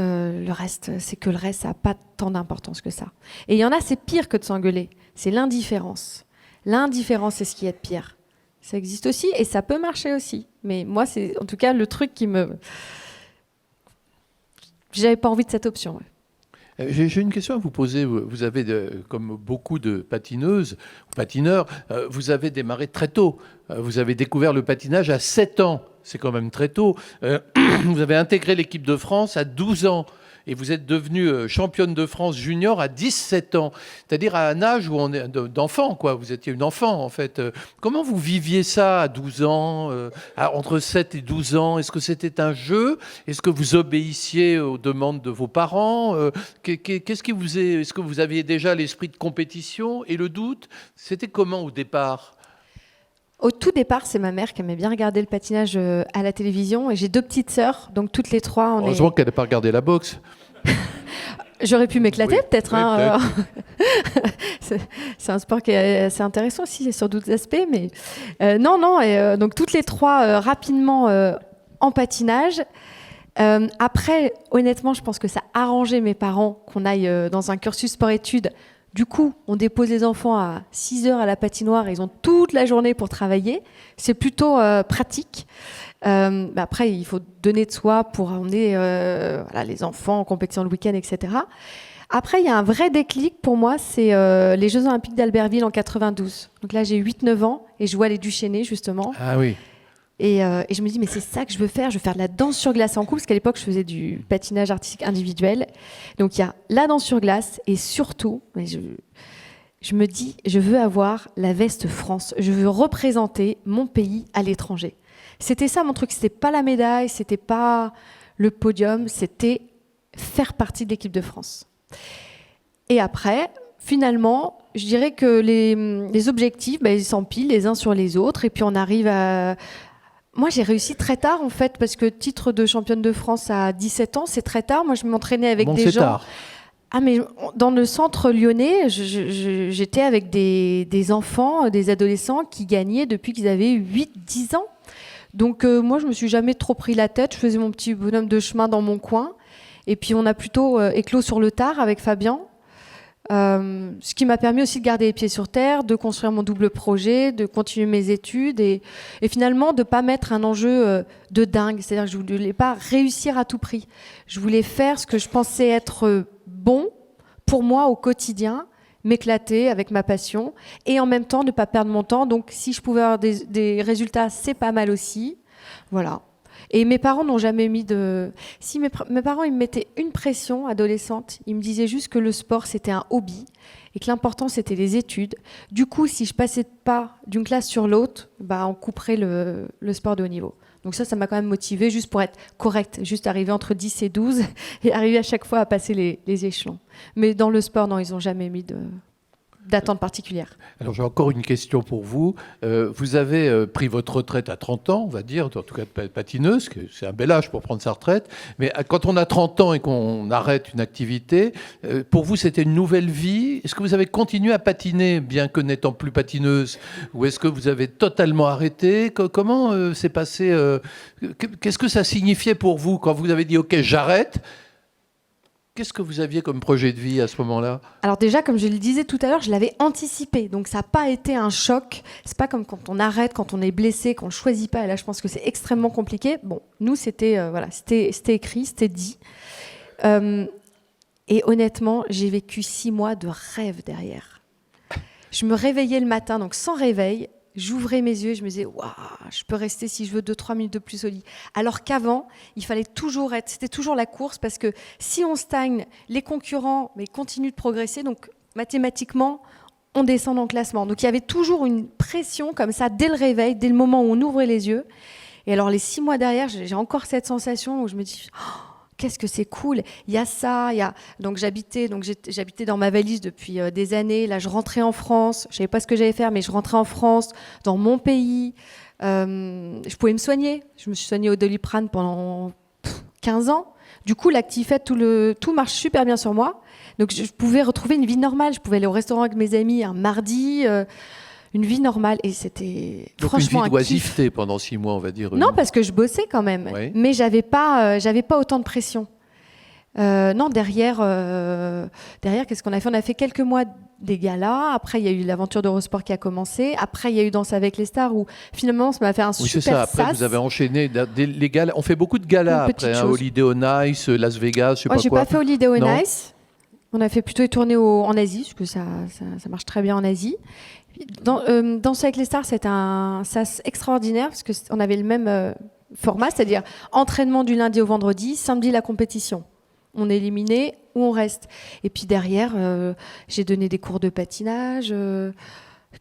c'est que le reste, ça n'a pas tant d'importance que ça. Et il y en a, c'est pire que de s'engueuler. C'est l'indifférence. L'indifférence, c'est ce qui est de pire. Ça existe aussi et ça peut marcher aussi. Mais moi, c'est en tout cas le truc qui me... J'avais pas envie de cette option. Ouais. J'ai une question à vous poser. Vous avez, comme beaucoup de patineuses ou patineurs, vous avez démarré très tôt. Vous avez découvert le patinage à 7 ans. C'est quand même très tôt. Vous avez intégré l'équipe de France à 12 ans. Et vous êtes devenue championne de France junior à 17 ans. C'est-à-dire à un âge où on est d'enfant, quoi. Vous étiez une enfant, en fait. Comment vous viviez ça à 12 ans, entre 7 et 12 ans? Est-ce que c'était un jeu? Est-ce que vous obéissiez aux demandes de vos parents? Est-ce que vous aviez déjà l'esprit de compétition et le doute? C'était comment au départ? Au tout départ, c'est ma mère qui aimait bien regarder le patinage à la télévision. Et j'ai 2 petites sœurs, donc toutes les 3, Heureusement qu'elle n'a pas regardé la boxe. J'aurais pu m'éclater, Oui, peut-être. oui, Hein, peut-être. c'est un sport qui est assez intéressant aussi sur d'autres aspects. Mais donc toutes les trois rapidement en patinage. Après, honnêtement, je pense que ça a arrangé mes parents qu'on aille dans un cursus sport-études. Du coup, on dépose les enfants à 6 heures à la patinoire et ils ont toute la journée pour travailler. C'est plutôt pratique. Après, il faut donner de soi pour emmener les enfants en compétition le week-end, etc. Après, il y a un vrai déclic pour moi, c'est les Jeux Olympiques d'Albertville en 92. Donc là, j'ai 8-9 ans et je vois les Duchesnay, justement. Ah oui. Et je me dis, mais c'est ça que je veux faire. Je veux faire de la danse sur glace en couple, parce qu'à l'époque, je faisais du patinage artistique individuel. Donc, il y a la danse sur glace et surtout, je me dis, je veux avoir la veste France. Je veux représenter mon pays à l'étranger. C'était ça mon truc. C'était pas la médaille, c'était pas le podium, c'était faire partie de l'équipe de France. Et après, finalement, je dirais que les objectifs, ils s'empilent les uns sur les autres. Et puis, on arrive à... Moi, j'ai réussi très tard, en fait, parce que titre de championne de France à 17 ans, c'est très tard. Moi, je m'entraînais avec des gens... Tard. Ah, mais dans le centre lyonnais, j'étais avec des enfants, des adolescents qui gagnaient depuis qu'ils avaient 8-10 ans. Donc, moi, je me suis jamais trop pris la tête. Je faisais mon petit bonhomme de chemin dans mon coin. Et puis, on a plutôt éclos sur le tard avec Fabien. Ce qui m'a permis aussi de garder les pieds sur terre, de construire mon double projet, de continuer mes études et finalement de ne pas mettre un enjeu de dingue. C'est-à-dire que je ne voulais pas réussir à tout prix. Je voulais faire ce que je pensais être bon pour moi au quotidien, m'éclater avec ma passion et en même temps ne pas perdre mon temps. Donc si je pouvais avoir des résultats, c'est pas mal aussi. Voilà. Et mes parents n'ont jamais mis de... Si mes parents, ils me mettaient une pression adolescente. Ils me disaient juste que le sport, c'était un hobby et que l'important, c'était les études. Du coup, si je passais pas d'une classe sur l'autre, on couperait le sport de haut niveau. Donc ça m'a quand même motivée juste pour être correcte, juste arriver entre 10 et 12 et arriver à chaque fois à passer les échelons. Mais dans le sport, non, ils n'ont jamais mis d'attente particulière. Alors j'ai encore une question pour vous. Vous avez pris votre retraite à 30 ans, on va dire, en tout cas de patineuse, que c'est un bel âge pour prendre sa retraite. Mais quand on a 30 ans et qu'on arrête une activité, pour vous c'était une nouvelle vie. Est-ce que vous avez continué à patiner, bien que n'étant plus patineuse, ou est-ce que vous avez totalement arrêté ? Comment s'est passé Qu'est-ce que ça signifiait pour vous quand vous avez dit « Ok, j'arrête » ? Qu'est-ce que vous aviez comme projet de vie à ce moment-là ? Alors déjà, comme je le disais tout à l'heure, je l'avais anticipé. Donc ça n'a pas été un choc. C'est pas comme quand on arrête, quand on est blessé, qu'on ne choisit pas. Et là, je pense que c'est extrêmement compliqué. Bon, nous, c'était c'était écrit, c'était dit. Et honnêtement, j'ai vécu 6 mois de rêve derrière. Je me réveillais le matin, donc sans réveil. J'ouvrais mes yeux et je me disais, waouh, je peux rester si je veux 2-3 minutes de plus au lit. Alors qu'avant, il fallait toujours c'était toujours la course parce que si on stagne, les concurrents continuent de progresser. Donc mathématiquement, on descend dans le classement. Donc il y avait toujours une pression comme ça dès le réveil, dès le moment où on ouvrait les yeux. Et alors les 6 mois derrière, j'ai encore cette sensation où je me dis, qu'est-ce que c'est cool. Il y a ça, donc j'habitais dans ma valise depuis des années. Là, je rentrais en France. Je savais pas ce que j'allais faire, mais je rentrais en France, dans mon pays. Je pouvais me soigner. Je me suis soignée au Doliprane pendant 15 ans. Du coup, l'Actifed, tout marche super bien sur moi. Donc, je pouvais retrouver une vie normale. Je pouvais aller au restaurant avec mes amis un mardi. Une vie normale et c'était donc franchement une vie d'oisiveté pendant 6 mois, on va dire. Non, parce que je bossais quand même, oui. Mais j'avais pas autant de pression. Non, derrière, qu'est-ce qu'on a fait ? On a fait quelques mois des galas. Après, il y a eu l'aventure d'Eurosport qui a commencé. Après, il y a eu Danse avec les stars où finalement, ça m'a fait un super c'est ça. Après, sas. vous avez enchaîné les galas. On fait beaucoup de galas après. Holiday on Ice, Las Vegas, je sais pas quoi. J'ai pas fait Holiday on Ice. On a fait plutôt des tournées en Asie, parce que ça marche très bien en Asie. Danse avec les stars, c'est un sas extraordinaire parce qu'on avait le même format, c'est-à-dire entraînement du lundi au vendredi, samedi la compétition. On est éliminé ou on reste. Et puis derrière, j'ai donné des cours de patinage.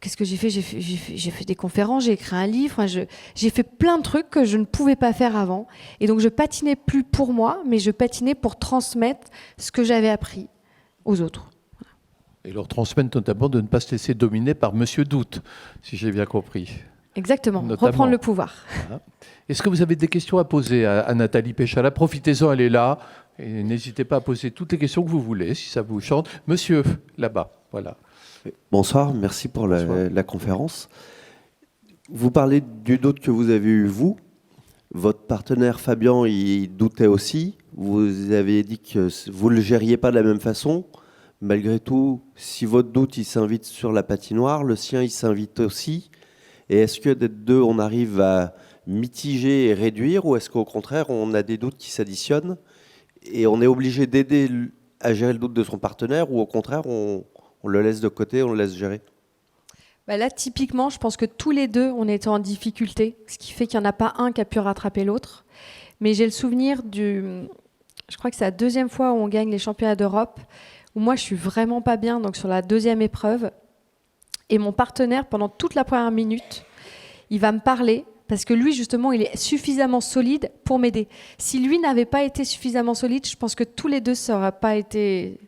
Qu'est-ce que j'ai fait ? J'ai fait des conférences, j'ai écrit un livre. J'ai fait plein de trucs que je ne pouvais pas faire avant. Et donc je patinais plus pour moi, mais je patinais pour transmettre ce que j'avais appris aux autres. Et leur transmettre notamment de ne pas se laisser dominer par Monsieur Doute, si j'ai bien compris. Exactement, notamment. Reprendre le pouvoir. Voilà. Est-ce que vous avez des questions à poser à Nathalie Péchala ? Profitez-en, elle est là. Et n'hésitez pas à poser toutes les questions que vous voulez, si ça vous chante. Monsieur, là-bas, voilà. Bonsoir, merci pour la conférence. Vous parlez du doute que vous avez eu, vous. Votre partenaire Fabien, il doutait aussi. Vous avez dit que vous ne le gériez pas de la même façon. Malgré tout, si votre doute, il s'invite sur la patinoire, le sien, il s'invite aussi. Et est-ce que d'être deux, on arrive à mitiger et réduire, ou est-ce qu'au contraire, on a des doutes qui s'additionnent et on est obligé d'aider à gérer le doute de son partenaire, ou au contraire, on le laisse de côté, on le laisse gérer? Bah là, typiquement, je pense que tous les deux, on était en difficulté, ce qui fait qu'il n'y en a pas un qui a pu rattraper l'autre. Mais j'ai le souvenir je crois que c'est la deuxième fois où on gagne les championnats d'Europe, où moi, je suis vraiment pas bien, donc sur la deuxième épreuve. Et mon partenaire, pendant toute la première minute, il va me parler, parce que lui, justement, il est suffisamment solide pour m'aider. Si lui n'avait pas été suffisamment solide, je pense que tous les deux, ça n'aurait pas été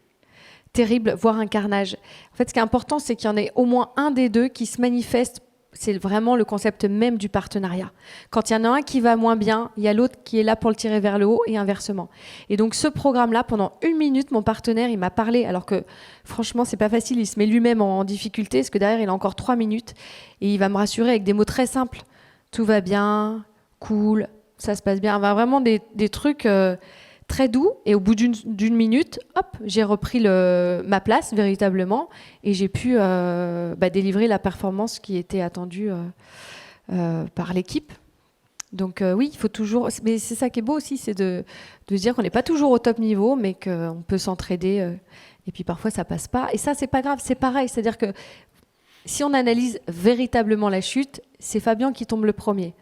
terrible, voire un carnage. En fait, ce qui est important, c'est qu'il y en ait au moins un des deux qui se manifeste. C'est vraiment le concept même du partenariat. Quand il y en a un qui va moins bien, il y a l'autre qui est là pour le tirer vers le haut et inversement. Et donc ce programme-là, pendant 1 minute, mon partenaire, il m'a parlé, alors que franchement, c'est pas facile, il se met lui-même en difficulté, parce que derrière, il a encore 3 minutes, et il va me rassurer avec des mots très simples. Tout va bien, cool, ça se passe bien. Enfin, vraiment des trucs très doux, et au bout d'une minute, hop, j'ai repris ma place véritablement, et j'ai pu délivrer la performance qui était attendue par l'équipe. Donc oui, il faut toujours, mais c'est ça qui est beau aussi, c'est de se dire qu'on n'est pas toujours au top niveau, mais qu'on peut s'entraider, et puis parfois ça passe pas, et ça c'est pas grave, c'est pareil, c'est-à-dire que si on analyse véritablement la chute, c'est Fabien qui tombe le premier.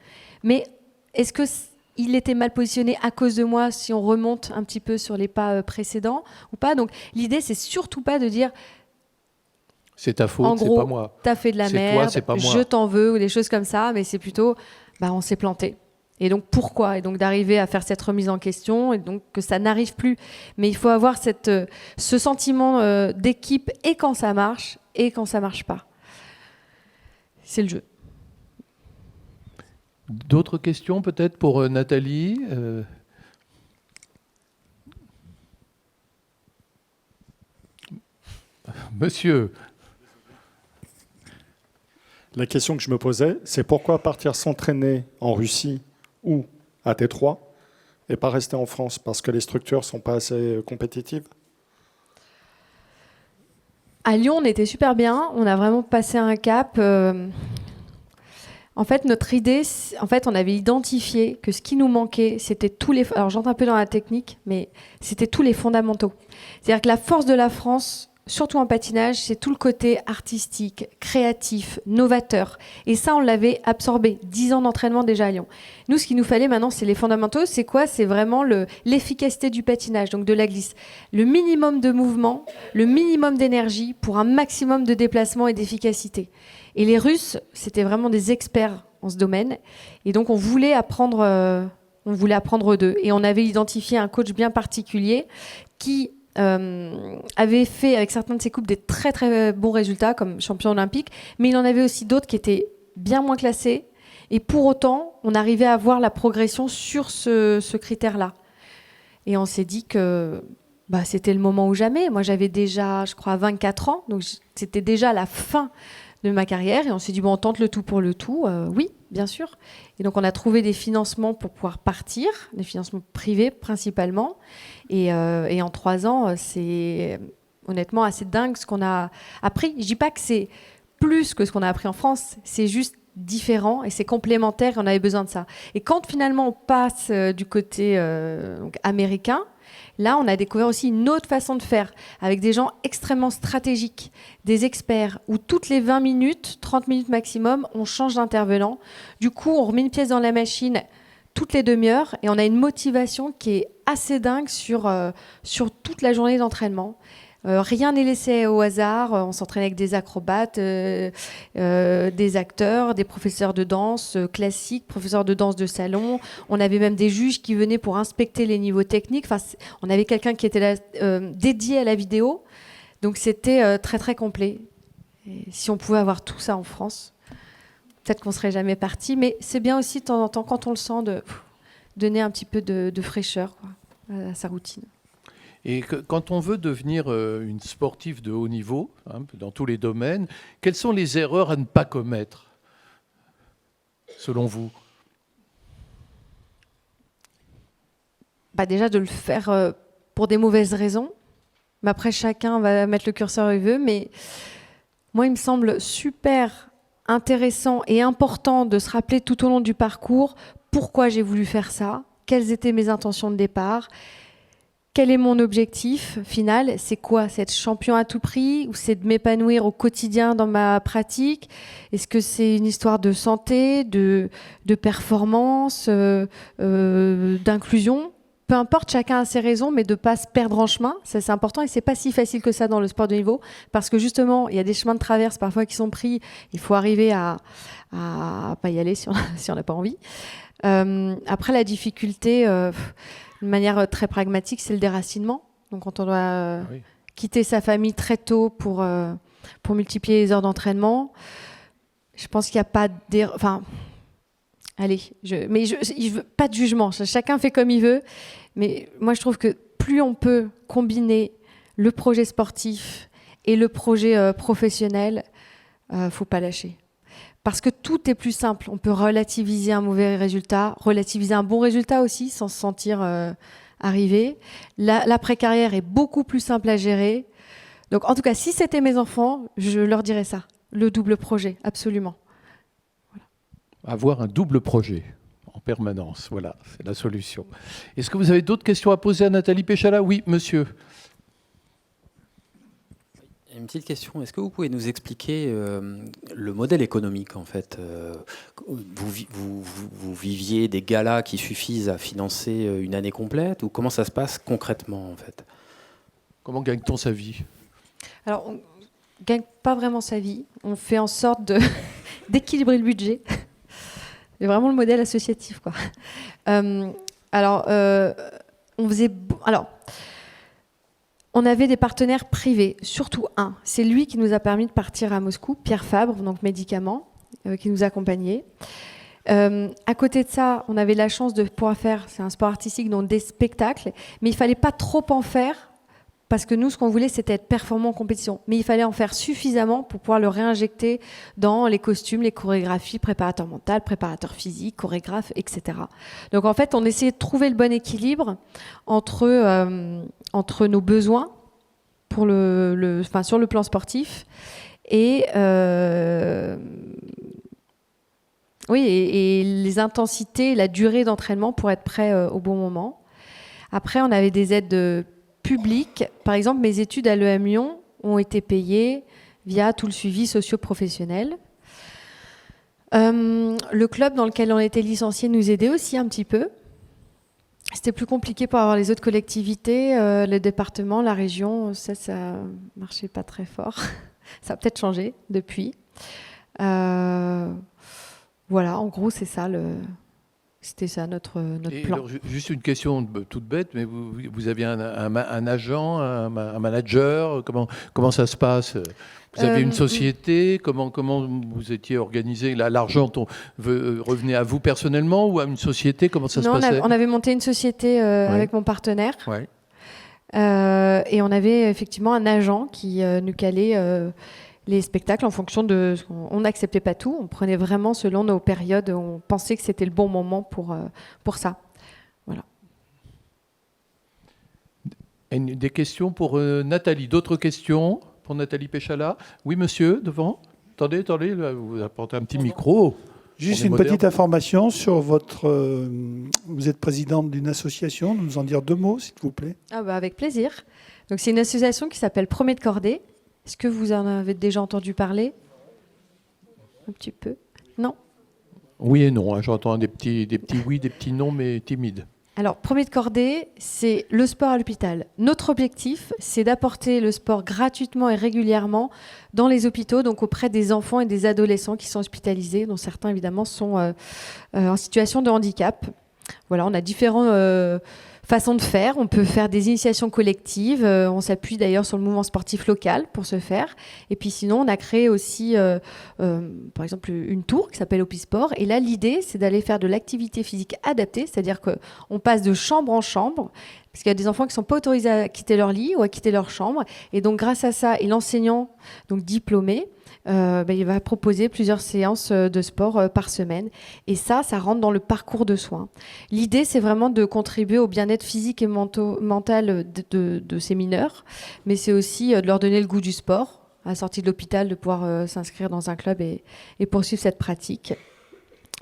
Mais est-ce que il était mal positionné à cause de moi si on remonte un petit peu sur les pas précédents ou pas? Donc l'idée, c'est surtout pas de dire c'est ta faute, en c'est gros, pas moi. T'as fait de la merde, toi, c'est pas moi. Je t'en veux, ou des choses comme ça, mais c'est plutôt on s'est planté. Et donc pourquoi? Et donc d'arriver à faire cette remise en question, et donc que ça n'arrive plus. Mais il faut avoir ce sentiment d'équipe, et quand ça marche, et quand ça marche pas. C'est le jeu. D'autres questions peut-être pour Nathalie? Monsieur. La question que je me posais, c'est pourquoi partir s'entraîner en Russie ou à T3 et pas rester en France? Parce que les structures ne sont pas assez compétitives? À Lyon, on était super bien. On a vraiment passé un cap. En fait, notre idée, on avait identifié que ce qui nous manquait, c'était alors j'entre un peu dans la technique, mais c'était tous les fondamentaux. C'est-à-dire que la force de la France, surtout en patinage, c'est tout le côté artistique, créatif, novateur. Et ça, on l'avait absorbé. 10 ans d'entraînement déjà à Lyon. Nous, ce qu'il nous fallait maintenant, c'est les fondamentaux. C'est quoi? C'est vraiment l'efficacité du patinage, donc de la glisse. Le minimum de mouvement, le minimum d'énergie pour un maximum de déplacement et d'efficacité. Et les Russes, c'était vraiment des experts en ce domaine. Et donc, on voulait apprendre d'eux. Et on avait identifié un coach bien particulier qui avait fait avec certains de ses couples des très très bons résultats comme champion olympique, mais il en avait aussi d'autres qui étaient bien moins classés. Et pour autant, on arrivait à voir la progression sur ce critère-là. Et on s'est dit que c'était le moment ou jamais. Moi, j'avais déjà, je crois, 24 ans. Donc, c'était déjà la fin de ma carrière. Et on s'est dit, on tente le tout pour le tout. Oui, bien sûr. Et donc, on a trouvé des financements pour pouvoir partir, des financements privés principalement. Et en 3 ans, c'est honnêtement assez dingue ce qu'on a appris. Je dis pas que c'est plus que ce qu'on a appris en France. C'est juste différent et c'est complémentaire. Et on avait besoin de ça. Et quand finalement on passe du côté américain, là, on a découvert aussi une autre façon de faire, avec des gens extrêmement stratégiques, des experts, où toutes les 20 minutes, 30 minutes maximum, on change d'intervenant. Du coup, on remet une pièce dans la machine toutes les demi-heures, et on a une motivation qui est assez dingue sur toute la journée d'entraînement. Rien n'est laissé au hasard. On s'entraîne avec des acrobates, des acteurs, des professeurs de danse classiques, professeurs de danse de salon. On avait même des juges qui venaient pour inspecter les niveaux techniques. Enfin, on avait quelqu'un qui était là, dédié à la vidéo. Donc c'était très très complet. Et si on pouvait avoir tout ça en France, peut-être qu'on ne serait jamais parti. Mais c'est bien aussi de temps en temps, quand on le sent, de donner un petit peu de fraîcheur à sa routine. Et quand on veut devenir une sportive de haut niveau, dans tous les domaines, quelles sont les erreurs à ne pas commettre, selon vous? Déjà de le faire pour des mauvaises raisons. Mais après, chacun va mettre le curseur où il veut. Mais moi, il me semble super intéressant et important de se rappeler tout au long du parcours pourquoi j'ai voulu faire ça, quelles étaient mes intentions de départ, quel est mon objectif final, c'est quoi, c'est être champion à tout prix ou c'est de m'épanouir au quotidien dans ma pratique? Est-ce que c'est une histoire de santé, de performance, d'inclusion? Peu importe, chacun a ses raisons, mais de ne pas se perdre en chemin, ça c'est important et c'est pas si facile que ça dans le sport de niveau parce que justement, il y a des chemins de traverse parfois qui sont pris, il faut arriver à pas y aller si on n'a pas envie. Après, la difficulté, de manière très pragmatique, c'est le déracinement. Donc quand on doit quitter sa famille très tôt pour multiplier les heures d'entraînement, je pense qu'il n'y a pas allez, je veux pas de jugement. Chacun fait comme il veut. Mais moi, je trouve que plus on peut combiner le projet sportif et le projet professionnel, faut pas lâcher. Parce que tout est plus simple. On peut relativiser un mauvais résultat, relativiser un bon résultat aussi, sans se sentir arrivé. L'après-carrière est beaucoup plus simple à gérer. Donc, en tout cas, si c'était mes enfants, je leur dirais ça. Le double projet, absolument. Avoir un double projet en permanence, voilà, c'est la solution. Est-ce que vous avez d'autres questions à poser à Nathalie Péchala? Oui, monsieur. Une petite question, est-ce que vous pouvez nous expliquer le modèle économique en fait? Vous viviez des galas qui suffisent à financer une année complète ou comment ça se passe concrètement en fait? Comment gagne-t-on sa vie? Alors, on ne gagne pas vraiment sa vie, on fait en sorte d'équilibrer le budget. C'est vraiment le modèle associatif, quoi. On avait des partenaires privés, surtout un. C'est lui qui nous a permis de partir à Moscou, Pierre Fabre, donc médicaments, qui nous accompagnait. À côté de ça, on avait la chance de pouvoir faire, c'est un sport artistique, donc des spectacles, mais il ne fallait pas trop en faire, parce que nous, ce qu'on voulait, c'était être performant en compétition. Mais il fallait en faire suffisamment pour pouvoir le réinjecter dans les costumes, les chorégraphies, préparateur mental, préparateur physique, chorégraphe, etc. Donc en fait, on essayait de trouver le bon équilibre entre nos besoins sur le plan sportif et les intensités, la durée d'entraînement pour être prêt au bon moment. Après, on avait des aides publiques. Par exemple, mes études à l'EM Lyon ont été payées via tout le suivi socio-professionnel. Le club dans lequel on était licencié nous aidait aussi un petit peu. C'était plus compliqué pour avoir les autres collectivités, le département, la région, ça marchait pas très fort. Ça a peut-être changé depuis. Voilà, en gros, c'est ça C'était ça notre plan. Alors, juste une question toute bête, mais vous aviez un agent, un manager, comment ça se passe? Vous avez une société, comment vous étiez organisé? L'argent revenait à vous personnellement ou à une société? Comment ça se passait? On avait monté une société avec mon partenaire. Ouais. Et on avait effectivement un agent qui nous calait les spectacles en fonction de... On n'acceptait pas tout, on prenait vraiment selon nos périodes, on pensait que c'était le bon moment pour ça. Voilà. Des questions pour Nathalie? D'autres questions pour Nathalie Péchala? Oui, monsieur, devant. Attendez, là, vous apportez un petit micro. Juste une petite information sur votre... vous êtes présidente d'une association, nous en dire 2 mots, s'il vous plaît. Avec plaisir. Donc, c'est une association qui s'appelle Promet de Cordée. Est-ce que vous en avez déjà entendu parler? Un petit peu? Non? Oui et non. J'entends des petits oui, des petits non, mais timides. Alors, Promet de Cordée, c'est le sport à l'hôpital. Notre objectif, c'est d'apporter le sport gratuitement et régulièrement dans les hôpitaux, donc auprès des enfants et des adolescents qui sont hospitalisés, dont certains, évidemment, sont en situation de handicap. Voilà, on a différents... façon de faire, on peut faire des initiations collectives, on s'appuie d'ailleurs sur le mouvement sportif local pour ce faire. Et puis sinon, on a créé aussi, par exemple, une tour qui s'appelle Opisport. Et là, l'idée, c'est d'aller faire de l'activité physique adaptée, c'est-à-dire qu'on passe de chambre en chambre Parce qu'il y a des enfants qui ne sont pas autorisés à quitter leur lit ou à quitter leur chambre. Et donc, grâce à ça, et l'enseignant, donc diplômé, il va proposer plusieurs séances de sport par semaine. Et ça rentre dans le parcours de soins. L'idée, c'est vraiment de contribuer au bien-être physique et mental de ces mineurs. Mais c'est aussi de leur donner le goût du sport, à la sortie de l'hôpital, de pouvoir s'inscrire dans un club et poursuivre cette pratique.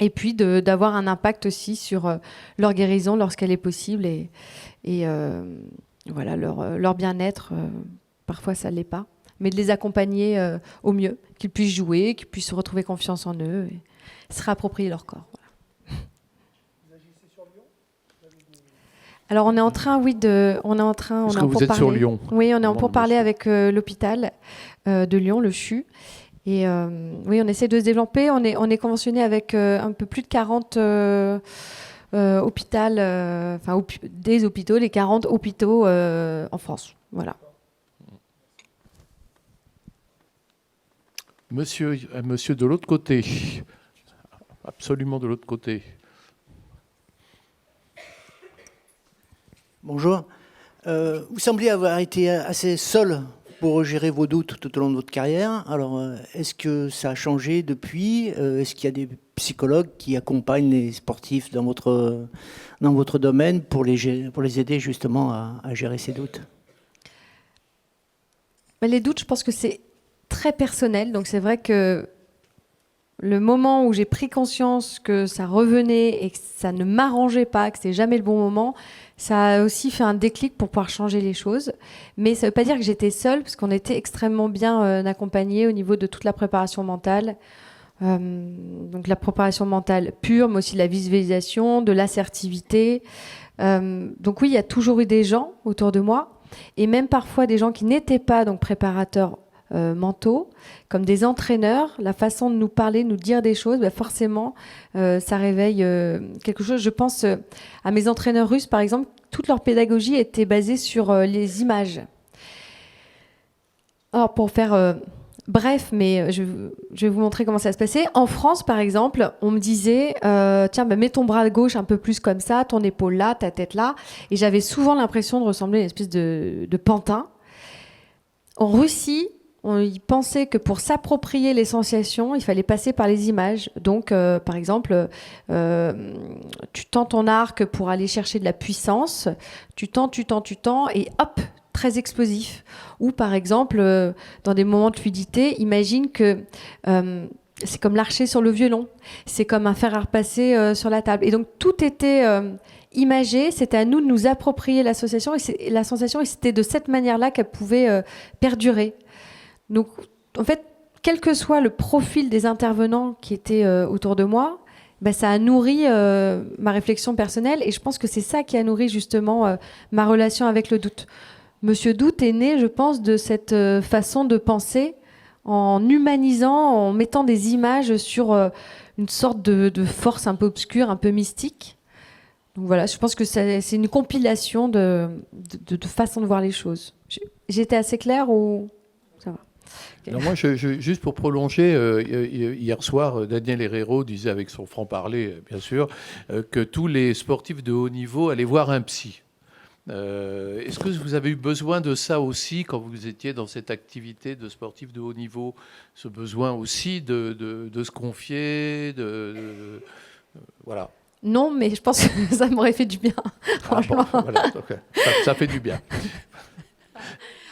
Et puis d'avoir un impact aussi sur leur guérison lorsqu'elle est possible et voilà, leur bien-être. Parfois, ça ne l'est pas. Mais de les accompagner au mieux, qu'ils puissent jouer, qu'ils puissent retrouver confiance en eux et se réapproprier leur corps. Voilà. Vous agissez sur Lyon ? Alors, on est en train, Est-ce que vous êtes sur Lyon ? Oui, on est en pourparlers avec l'hôpital de Lyon, le CHU. Et oui, on essaie de se développer. On est conventionné avec un peu plus de 40 des hôpitaux, les 40 hôpitaux en France. Voilà. Monsieur de l'autre côté. Absolument de l'autre côté. Bonjour. Vous semblez avoir été assez seul pour gérer vos doutes tout au long de votre carrière. Alors, est-ce que ça a changé depuis ? Est-ce qu'il y a des psychologues qui accompagnent les sportifs dans votre domaine pour les aider justement à gérer ces doutes ? Les doutes, je pense que c'est très personnel. Donc, c'est vrai que le moment où j'ai pris conscience que ça revenait et que ça ne m'arrangeait pas, que c'était jamais le bon moment, ça a aussi fait un déclic pour pouvoir changer les choses. Mais ça ne veut pas dire que j'étais seule, parce qu'on était extrêmement bien accompagnés au niveau de toute la préparation mentale. Donc la préparation mentale pure, mais aussi de la visualisation, de l'assertivité. Donc oui, il y a toujours eu des gens autour de moi, et même parfois des gens qui n'étaient pas donc préparateurs mentaux, comme des entraîneurs, la façon de nous parler, de nous dire des choses, forcément, ça réveille quelque chose. Je pense à mes entraîneurs russes, par exemple, toute leur pédagogie était basée sur les images. Alors, pour faire bref, mais je vais vous montrer comment ça se passait. En France, par exemple, on me disait tiens, mets ton bras gauche un peu plus comme ça, ton épaule là, ta tête là. Et j'avais souvent l'impression de ressembler à une espèce de pantin. En Russie, ils pensaient que pour s'approprier les sensations, il fallait passer par les images. Donc, par exemple, tu tends ton arc pour aller chercher de la puissance, tu tends, et hop, très explosif. Ou par exemple, dans des moments de fluidité, imagine que c'est comme l'archer sur le violon, c'est comme un fer à repasser sur la table. Et donc, tout était imagé, c'était à nous de nous approprier l'association et la sensation, et c'était de cette manière-là qu'elle pouvait perdurer. Donc, en fait, quel que soit le profil des intervenants qui étaient autour de moi, ça a nourri ma réflexion personnelle, et je pense que c'est ça qui a nourri justement ma relation avec le doute. Monsieur Doute est né, je pense, de cette façon de penser en humanisant, en mettant des images sur une sorte de force un peu obscure, un peu mystique. Donc voilà, je pense que c'est une compilation de façons de voir les choses. J'ai été assez claire ou... Alors moi, juste pour prolonger, hier soir, Daniel Herrero disait avec son franc-parler, bien sûr, que tous les sportifs de haut niveau allaient voir un psy. Est-ce que vous avez eu besoin de ça aussi quand vous étiez dans cette activité de sportif de haut niveau, ce besoin aussi de se confier, voilà. Non, mais je pense que ça m'aurait fait du bien. Franchement. Bon, voilà, okay. Ça fait du bien.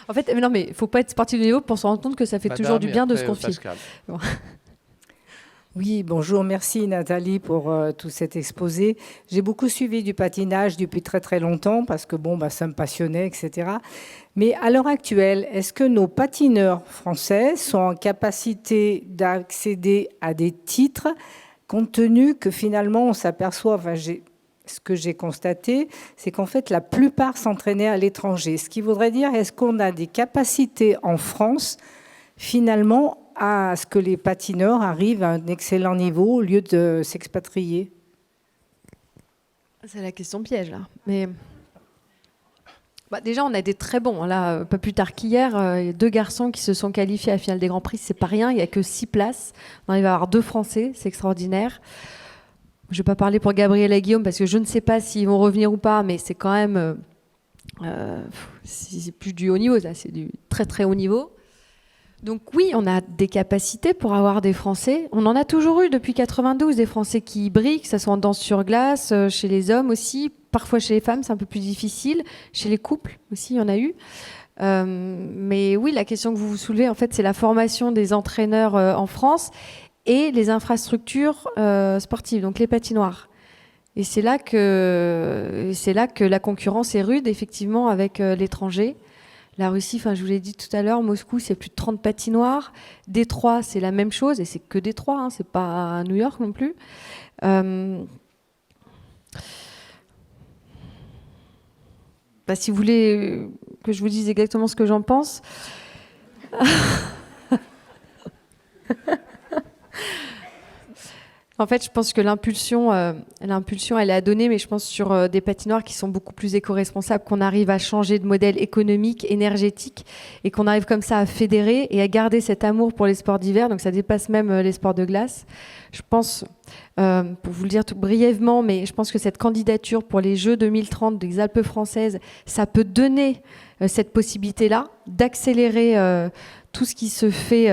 En fait, non, mais il ne faut pas être sportif de niveau pour se rendre compte que ça fait toujours du bien de se confier. Bon. Oui, bonjour, merci Nathalie pour tout cet exposé. J'ai beaucoup suivi du patinage depuis très très longtemps parce que ça me passionnait, etc. Mais à l'heure actuelle, est-ce que nos patineurs français sont en capacité d'accéder à des titres compte tenu que finalement on s'aperçoit, ce que j'ai constaté, c'est qu'en fait, la plupart s'entraînaient à l'étranger. Ce qui voudrait dire, est-ce qu'on a des capacités en France, finalement, à ce que les patineurs arrivent à un excellent niveau au lieu de s'expatrier ? C'est la question piège, là. Mais... déjà, on a des très bons. Là, pas plus tard qu'hier, il y a 2 garçons qui se sont qualifiés à la finale des Grands Prix. C'est pas rien, il n'y a que 6 places. On arrive à avoir 2 Français, c'est extraordinaire. Je ne vais pas parler pour Gabriel et Guillaume parce que je ne sais pas s'ils vont revenir ou pas, mais c'est quand même C'est plus du haut niveau, là, c'est du très très haut niveau. Donc oui, on a des capacités pour avoir des Français. On en a toujours eu depuis 92, des Français qui brillent, que ce soit en danse sur glace, chez les hommes aussi. Parfois chez les femmes, c'est un peu plus difficile. Chez les couples aussi, il y en a eu. Mais oui, la question que vous vous soulevez, en fait, c'est la formation des entraîneurs en France et les infrastructures sportives, donc les patinoires. Et c'est là que la concurrence est rude, effectivement, avec l'étranger. La Russie, enfin, je vous l'ai dit tout à l'heure, Moscou, c'est plus de 30 patinoires. Détroit, c'est la même chose, et c'est que Détroit, hein, c'est pas New York non plus. Si vous voulez que je vous dise exactement ce que j'en pense. En fait, je pense que l'impulsion, elle est à donner, mais je pense sur des patinoires qui sont beaucoup plus éco-responsables, qu'on arrive à changer de modèle économique, énergétique, et qu'on arrive comme ça à fédérer et à garder cet amour pour les sports d'hiver. Donc ça dépasse même les sports de glace. Je pense, pour vous le dire tout brièvement, mais je pense que cette candidature pour les Jeux 2030 des Alpes françaises, ça peut donner cette possibilité-là d'accélérer tout ce qui se fait,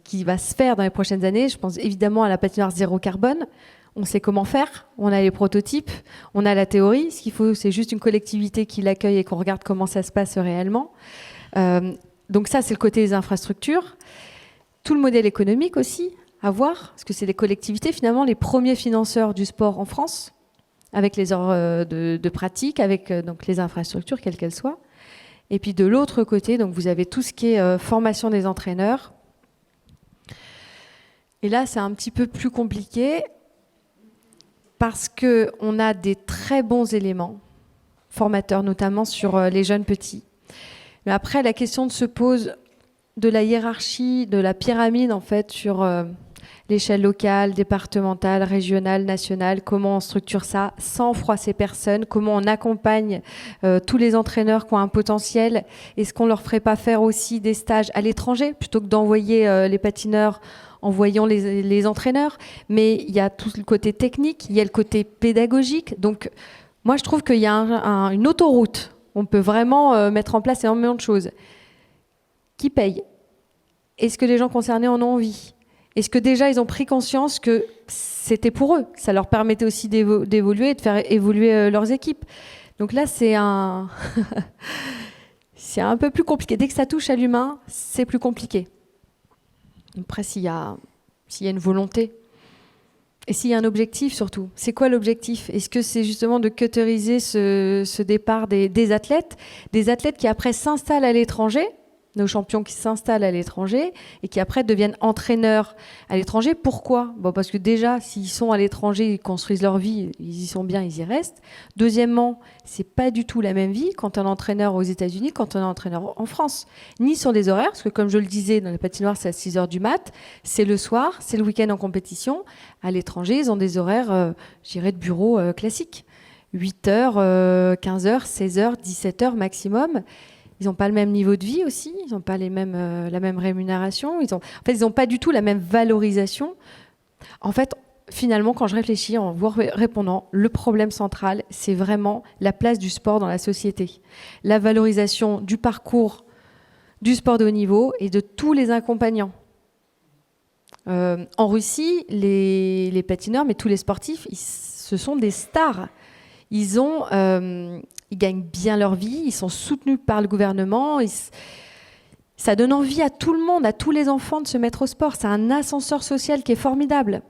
qui va se faire dans les prochaines années. Je pense évidemment à la patinoire zéro carbone. On sait comment faire, on a les prototypes, on a la théorie. Ce qu'il faut, c'est juste une collectivité qui l'accueille et qu'on regarde comment ça se passe réellement. Donc ça, c'est le côté des infrastructures. Tout le modèle économique aussi, à voir, parce que c'est les collectivités, finalement, les premiers financeurs du sport en France, avec les heures de pratique, avec donc les infrastructures, quelles qu'elles soient. Et puis de l'autre côté, donc vous avez tout ce qui est formation des entraîneurs. Et là, c'est un petit peu plus compliqué parce qu'on a des très bons éléments formateurs, notamment sur les jeunes petits. Mais après, la question se pose de la hiérarchie, de la pyramide, en fait, sur l'échelle locale, départementale, régionale, nationale, comment on structure ça sans froisser personne, comment on accompagne tous les entraîneurs qui ont un potentiel. Est-ce qu'on leur ferait pas faire aussi des stages à l'étranger plutôt que d'envoyer les patineurs en voyant les entraîneurs? Mais il y a tout le côté technique, il y a le côté pédagogique. Donc moi je trouve qu'il y a une autoroute. On peut vraiment mettre en place énormément de choses. Qui paye? Est-ce que les gens concernés en ont envie? Est-ce que déjà ils ont pris conscience que c'était pour eux? Ça leur permettait aussi d'évoluer et de faire évoluer leurs équipes. Donc là, c'est c'est un peu plus compliqué. Dès que ça touche à l'humain, c'est plus compliqué. Après, s'il y a une volonté et s'il y a un objectif surtout. C'est quoi l'objectif? Est-ce que c'est justement de cutteriser ce départ des athlètes qui après s'installent à l'étranger, nos champions qui s'installent à l'étranger et qui après deviennent entraîneurs à l'étranger? Pourquoi? Parce que déjà, s'ils sont à l'étranger, ils construisent leur vie, ils y sont bien, ils y restent. Deuxièmement, c'est pas du tout la même vie quand on est entraîneur aux États-Unis, quand on est entraîneur en France. Ni sur les horaires, parce que comme je le disais, dans les patinoires, c'est à 6h du mat, c'est le soir, c'est le week-end en compétition. À l'étranger, ils ont des horaires, je dirais, de bureau classiques. 8h, 15h, 16h, 17h maximum. Ils n'ont pas le même niveau de vie aussi, ils n'ont pas la même rémunération, ils n'ont pas du tout la même valorisation. En fait, finalement, quand je réfléchis en vous répondant, le problème central, c'est vraiment la place du sport dans la société. La valorisation du parcours du sport de haut niveau et de tous les accompagnants. En Russie, les patineurs, mais tous les sportifs, ce sont des stars. Ils gagnent bien leur vie, ils sont soutenus par le gouvernement. Ça donne envie à tout le monde, à tous les enfants de se mettre au sport. C'est un ascenseur social qui est formidable.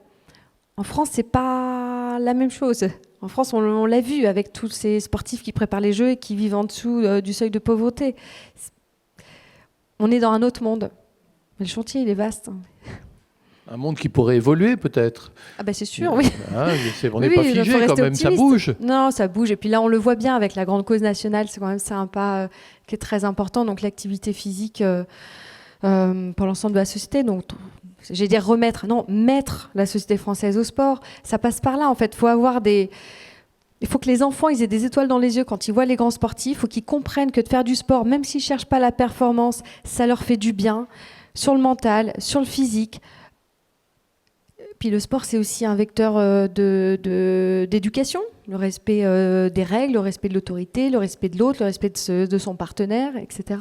En France, c'est pas la même chose. En France, on l'a vu avec tous ces sportifs qui préparent les Jeux et qui vivent en dessous du seuil de pauvreté. On est dans un autre monde. Mais le chantier, il est vaste. Un monde qui pourrait évoluer peut-être. Ah c'est sûr, oui. On n'est pas figé quand même, optimiste. Ça bouge. Non, ça bouge. Et puis là, on le voit bien avec la grande cause nationale. C'est quand même un pas qui est très important. Donc l'activité physique pour l'ensemble de la société. Donc, j'ai dit mettre la société française au sport. Ça passe par là en fait. Il faut que les enfants ils aient des étoiles dans les yeux quand ils voient les grands sportifs. Il faut qu'ils comprennent que de faire du sport, même s'ils ne cherchent pas la performance, ça leur fait du bien sur le mental, sur le physique. Puis le sport, c'est aussi un vecteur d'éducation, le respect des règles, le respect de l'autorité, le respect de l'autre, le respect de son partenaire, etc.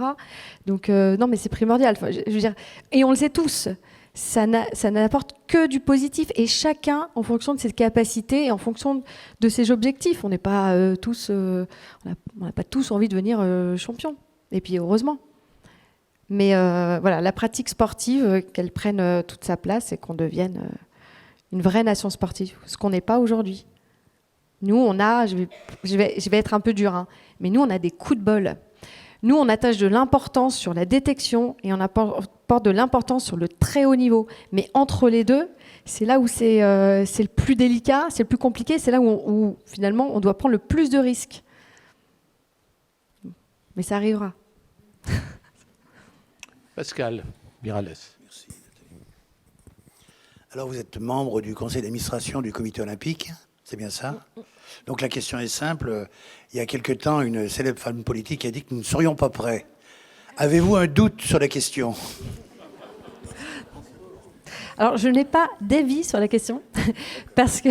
Donc non, mais c'est primordial. Enfin, je veux dire, et on le sait tous, ça n'apporte que du positif. Et chacun, en fonction de ses capacités et en fonction de ses objectifs. On n'est pas tous, on n'a pas tous envie de devenir champion. Et puis heureusement. Mais voilà, la pratique sportive, qu'elle prenne toute sa place et qu'on devienne une vraie nation sportive, ce qu'on n'est pas aujourd'hui. Nous, on a, je vais être un peu dur, hein, mais nous, on a des coups de bol. Nous, on attache de l'importance sur la détection et on apporte de l'importance sur le très haut niveau. Mais entre les deux, c'est là où c'est le plus délicat, c'est le plus compliqué, c'est là où finalement, on doit prendre le plus de risques. Mais ça arrivera. Pascal Miralles. Merci, Nathalie. Alors, vous êtes membre du conseil d'administration du comité olympique, c'est bien ça? Donc la question est simple. Il y a quelque temps, une célèbre femme politique a dit que nous ne serions pas prêts. Avez-vous un doute sur la question? Alors, je n'ai pas d'avis sur la question, parce que,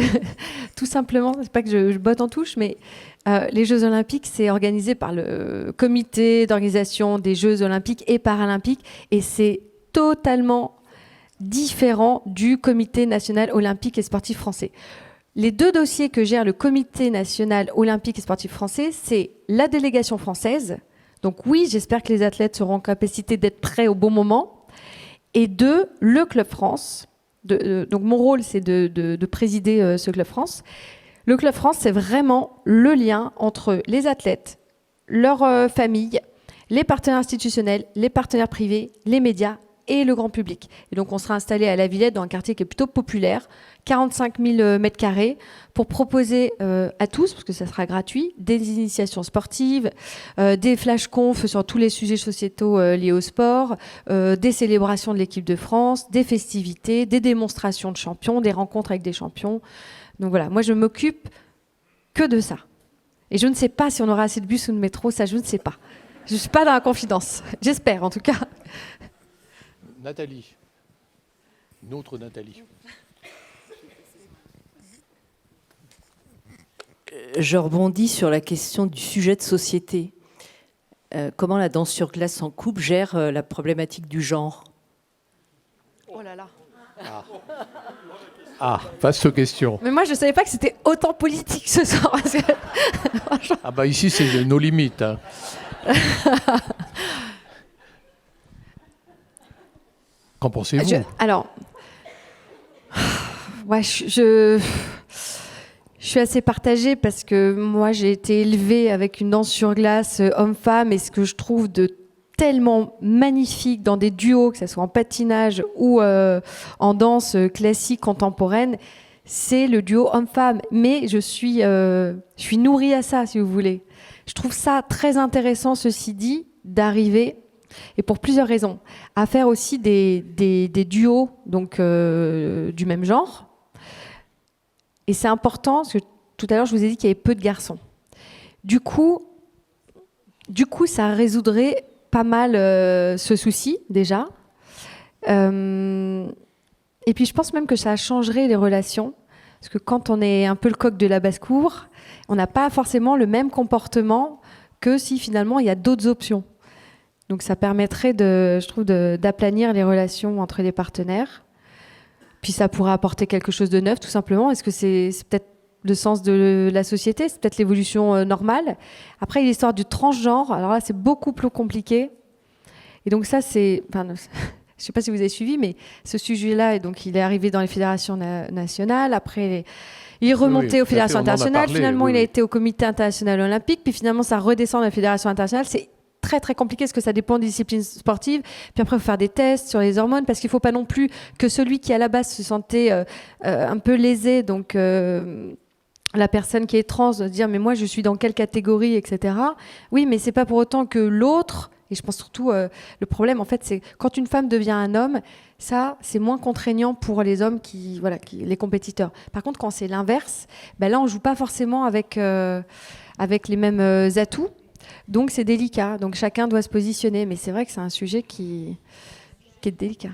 tout simplement, c'est pas que je botte en touche, mais les Jeux Olympiques, c'est organisé par le comité d'organisation des Jeux Olympiques et Paralympiques, et c'est totalement différent du comité national olympique et sportif français. Les deux dossiers que gère le comité national olympique et sportif français, c'est la délégation française. Donc oui, j'espère que les athlètes seront en capacité d'être prêts au bon moment. Et deux, le Club France. Donc mon rôle, c'est de présider ce Club France. Le Club France, c'est vraiment le lien entre les athlètes, leurs familles, les partenaires institutionnels, les partenaires privés, les médias et le grand public. Et donc on sera installé à la Villette, dans un quartier qui est plutôt populaire, 45 000 mètres carrés, pour proposer à tous, parce que ça sera gratuit, des initiations sportives, des flash-confs sur tous les sujets sociétaux liés au sport, des célébrations de l'équipe de France, des festivités, des démonstrations de champions, des rencontres avec des champions. Donc voilà, moi je m'occupe que de ça. Et je ne sais pas si on aura assez de bus ou de métro, ça je ne sais pas. Je ne suis pas dans la confidence, j'espère en tout cas. Nathalie. Une autre Nathalie. Je rebondis sur la question du sujet de société. Comment la danse sur glace en couple gère la problématique du genre? Oh là là. Ah, vaste question. Mais moi, je ne savais pas que c'était autant politique ce soir. Parce que... Ah bah ici, c'est nos limites. Hein. Qu'en pensez-vous? Alors, ouais, je suis assez partagée parce que moi, j'ai été élevée avec une danse sur glace homme-femme, et ce que je trouve de tellement magnifique dans des duos, que ce soit en patinage ou en danse classique contemporaine, c'est le duo homme-femme. Mais je suis nourrie à ça, si vous voulez. Je trouve ça très intéressant, ceci dit, d'arriver, et pour plusieurs raisons, à faire aussi des duos donc, du même genre. Et c'est important, parce que tout à l'heure, je vous ai dit qu'il y avait peu de garçons. Du coup ça résoudrait pas mal ce souci, déjà. Et puis, je pense même que ça changerait les relations. Parce que quand on est un peu le coq de la basse-cour, on n'a pas forcément le même comportement que si, finalement, il y a d'autres options. Donc, ça permettrait, je trouve, d'aplanir les relations entre les partenaires. Puis, ça pourrait apporter quelque chose de neuf, tout simplement. Est-ce que c'est peut-être le sens de la société, c'est peut-être l'évolution normale. Après, l'histoire du transgenre, alors là, c'est beaucoup plus compliqué. Et donc ça, c'est... Enfin, je ne sais pas si vous avez suivi, mais ce sujet-là, donc, il est arrivé dans les fédérations nationales. Après, il est remonté aux fédérations internationales. Finalement, il a été au comité international olympique. Puis finalement, ça redescend dans la fédération internationale. C'est très, très compliqué parce que ça dépend des disciplines sportives. Puis après, il faut faire des tests sur les hormones parce qu'il ne faut pas non plus que celui qui, à la base, se sentait un peu lésé, donc... la personne qui est trans de dire mais moi je suis dans quelle catégorie, etc. Oui, mais c'est pas pour autant que l'autre, et je pense surtout le problème en fait c'est quand une femme devient un homme, ça c'est moins contraignant pour les hommes les compétiteurs. Par contre quand c'est l'inverse, ben là on joue pas forcément avec les mêmes atouts, donc c'est délicat, donc chacun doit se positionner, mais c'est vrai que c'est un sujet qui est délicat.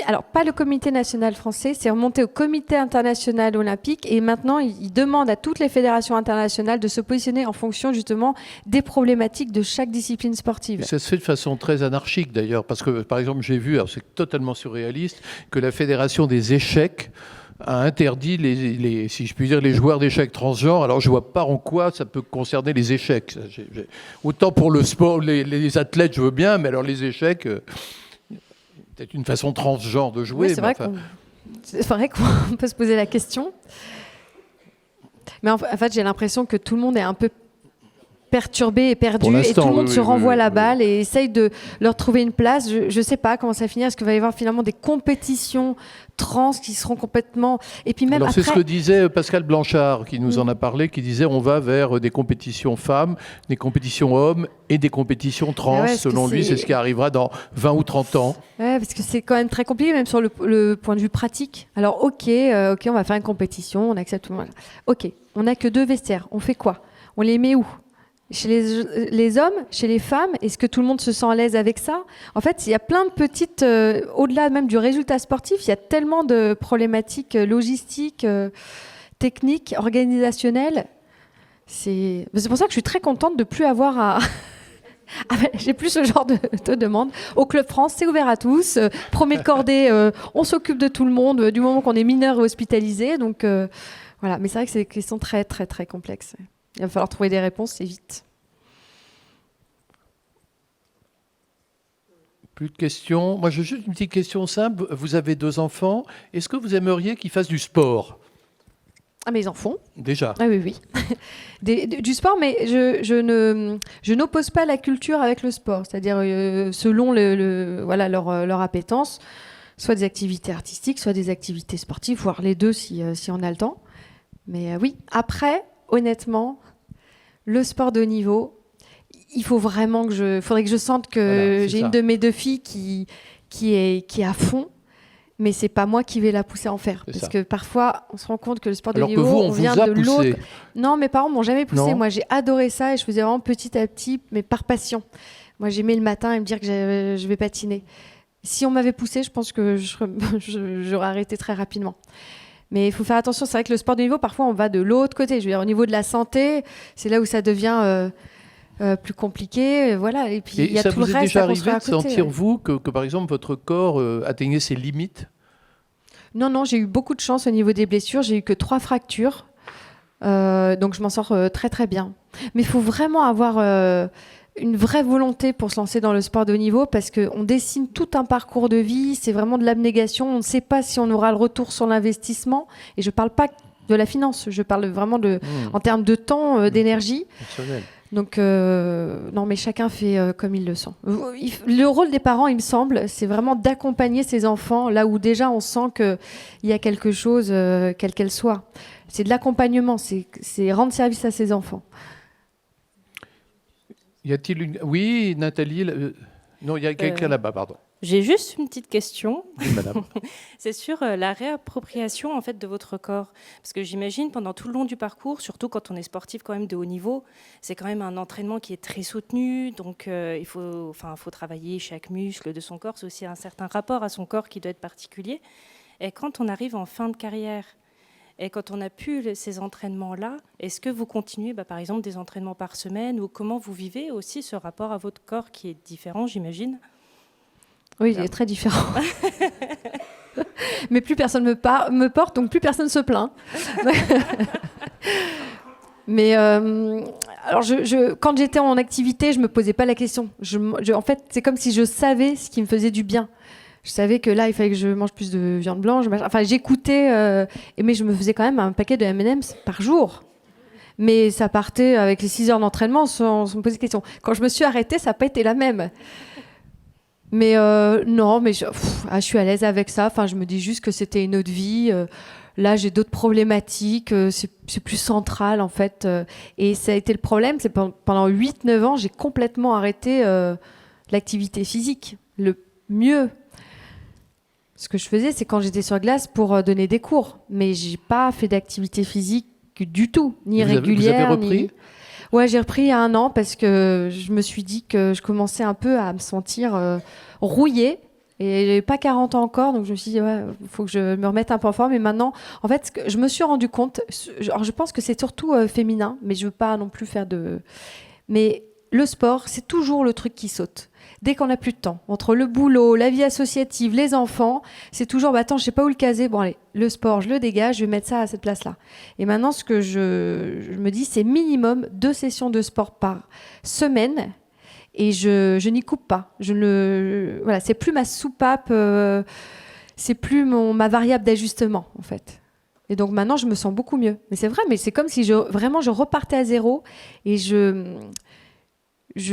Alors, pas le comité national français, c'est remonté au comité international olympique et maintenant, il demande à toutes les fédérations internationales de se positionner en fonction justement des problématiques de chaque discipline sportive. Ça se fait de façon très anarchique d'ailleurs, parce que par exemple, j'ai vu, alors c'est totalement surréaliste, que la fédération des échecs a interdit si je puis dire, les joueurs d'échecs transgenres. Alors je vois pas en quoi ça peut concerner les échecs. Autant pour le sport, les athlètes, je veux bien, mais alors les échecs... peut-être une façon transgenre de jouer. Oui, c'est vrai qu'on peut se poser la question. Mais en fait, j'ai l'impression que tout le monde est un peu perturbé et perdu. Et tout le monde se renvoie la balle et essaye de leur trouver une place. Je ne sais pas comment ça va finir. Est-ce qu'il va y avoir finalement des compétitions trans qui seront complètement... Et puis même alors après... c'est ce que disait Pascal Blanchard, qui nous en a parlé, qui disait on va vers des compétitions femmes, des compétitions hommes et des compétitions trans. Selon lui, c'est ce qui arrivera dans 20 ou 30 ans. Ouais, parce que c'est quand même très compliqué, même sur le point de vue pratique. Alors, ok, on va faire une compétition, on accepte tout le monde. Ok, on n'a que 2 vestiaires. On fait quoi? On les met où? Chez les hommes, chez les femmes, est-ce que tout le monde se sent à l'aise avec ça? En fait, il y a plein de petites... au-delà même du résultat sportif, il y a tellement de problématiques logistiques, techniques, organisationnelles. C'est pour ça que je suis très contente de ne plus avoir à... J'ai plus ce genre de demande. Au Club France, c'est ouvert à tous. Premier de cordée, on s'occupe de tout le monde du moment qu'on est mineur et hospitalisé. Donc voilà. Mais c'est vrai que c'est des questions très, très, très complexes. Il va falloir trouver des réponses, et vite. Plus de questions. Moi, j'ai juste une petite question simple. Vous avez 2 enfants. Est-ce que vous aimeriez qu'ils fassent du sport? Ah, mais ils en font. Déjà. Ah oui, oui. Du sport, mais je n'oppose pas la culture avec le sport. C'est-à-dire, selon leur appétence, soit des activités artistiques, soit des activités sportives, voire les deux si on a le temps. Mais oui, après, honnêtement, le sport de haut niveau, il faut vraiment faudrait que je sente que j'ai une de mes 2 filles qui est à fond. Mais c'est pas moi qui vais la pousser à en faire. Parce que parfois, on se rend compte que le sport de niveau, on vient de l'autre. Non, mes parents m'ont jamais poussé. Moi, j'ai adoré ça et je faisais vraiment petit à petit, mais par passion. Moi, j'aimais le matin et me dire que je vais patiner. Si on m'avait poussé, je pense que j'aurais arrêté très rapidement. Mais il faut faire attention. C'est vrai que le sport de niveau, parfois, on va de l'autre côté. Je veux dire, au niveau de la santé, c'est là où ça devient plus compliqué. Voilà. Et puis, il y a tout le reste à construire à côté. Ça vous est déjà arrivé de sentir, vous, que par exemple, votre corps atteignait ses limites? Non, j'ai eu beaucoup de chance au niveau des blessures. J'ai eu que 3 fractures. Donc, je m'en sors très, très bien. Mais il faut vraiment avoir une vraie volonté pour se lancer dans le sport de haut niveau parce qu'on dessine tout un parcours de vie. C'est vraiment de l'abnégation. On ne sait pas si on aura le retour sur l'investissement. Et je ne parle pas de la finance. Je parle vraiment en termes de temps, d'énergie. Donc, non, mais chacun fait comme il le sent. Le rôle des parents, il me semble, c'est vraiment d'accompagner ses enfants là où déjà on sent qu'il y a quelque chose, quelle qu'elle soit. C'est de l'accompagnement, c'est rendre service à ses enfants. Y a-t-il une... Oui, Nathalie. Non, il y a quelqu'un là-bas, pardon. J'ai juste une petite question. Oui, madame. C'est sur la réappropriation en fait de votre corps, parce que j'imagine pendant tout le long du parcours, surtout quand on est sportif quand même de haut niveau, c'est quand même un entraînement qui est très soutenu, donc il faut travailler chaque muscle de son corps, c'est aussi un certain rapport à son corps qui doit être particulier. Et quand on arrive en fin de carrière, et quand on n'a plus ces entraînements-là, est-ce que vous continuez, par exemple, des entraînements par semaine, ou comment vous vivez aussi ce rapport à votre corps qui est différent, j'imagine ? Oui, il est très différent. Mais plus personne me porte, donc plus personne se plaint. Mais alors, quand j'étais en activité, je me posais pas la question. En fait, c'est comme si je savais ce qui me faisait du bien. Je savais que là, il fallait que je mange plus de viande blanche. Enfin, j'écoutais, mais je me faisais quand même un paquet de M&M's par jour. Mais ça partait avec les 6 heures d'entraînement sans me poser de questions. Quand je me suis arrêtée, ça n'a pas été la même. Mais non, mais je suis à l'aise avec ça. Enfin, je me dis juste que c'était une autre vie. Là, j'ai d'autres problématiques. C'est plus central, en fait. Et ça a été le problème. C'est pendant 8-9 ans, j'ai complètement arrêté l'activité physique. Le mieux, ce que je faisais, c'est quand j'étais sur glace pour donner des cours. Mais j'ai pas fait d'activité physique du tout, ni régulière. Vous avez repris ? Ouais, j'ai repris il y a 1 an parce que je me suis dit que je commençais un peu à me sentir rouillée Et j'avais pas 40 ans encore, donc je me suis dit, ouais, faut que je me remette un peu en forme. Et maintenant, en fait, je me suis rendu compte, alors je pense que c'est surtout féminin, mais je veux pas non plus faire de... Mais le sport, c'est toujours le truc qui saute. Dès qu'on n'a plus de temps, entre le boulot, la vie associative, les enfants, c'est toujours, bah, attends, je sais pas où le caser. Bon, allez, le sport, je le dégage, je vais mettre ça à cette place-là. Et maintenant, ce que je me dis, c'est minimum 2 sessions de sport par semaine. Et je n'y coupe pas. Voilà, c'est plus ma soupape, c'est plus ma variable d'ajustement, en fait. Et donc maintenant, je me sens beaucoup mieux. Mais c'est vrai, mais c'est comme si je repartais à zéro et je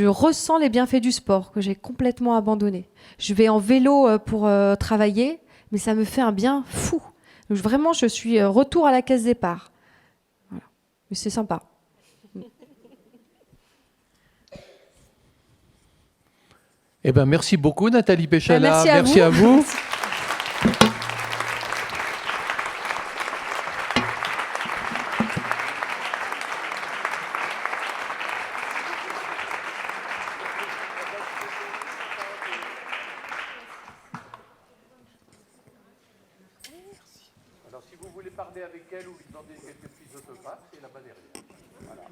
ressens les bienfaits du sport que j'ai complètement abandonné. Je vais en vélo pour travailler, mais ça me fait un bien fou. Donc, vraiment, je suis retour à la case départ. Voilà. Mais c'est sympa. Eh ben, merci beaucoup, Nathalie Péchala. Merci à vous. Alors, si vous voulez parler avec elle ou lui demander quelques petits autographes, c'est là-bas derrière. Voilà.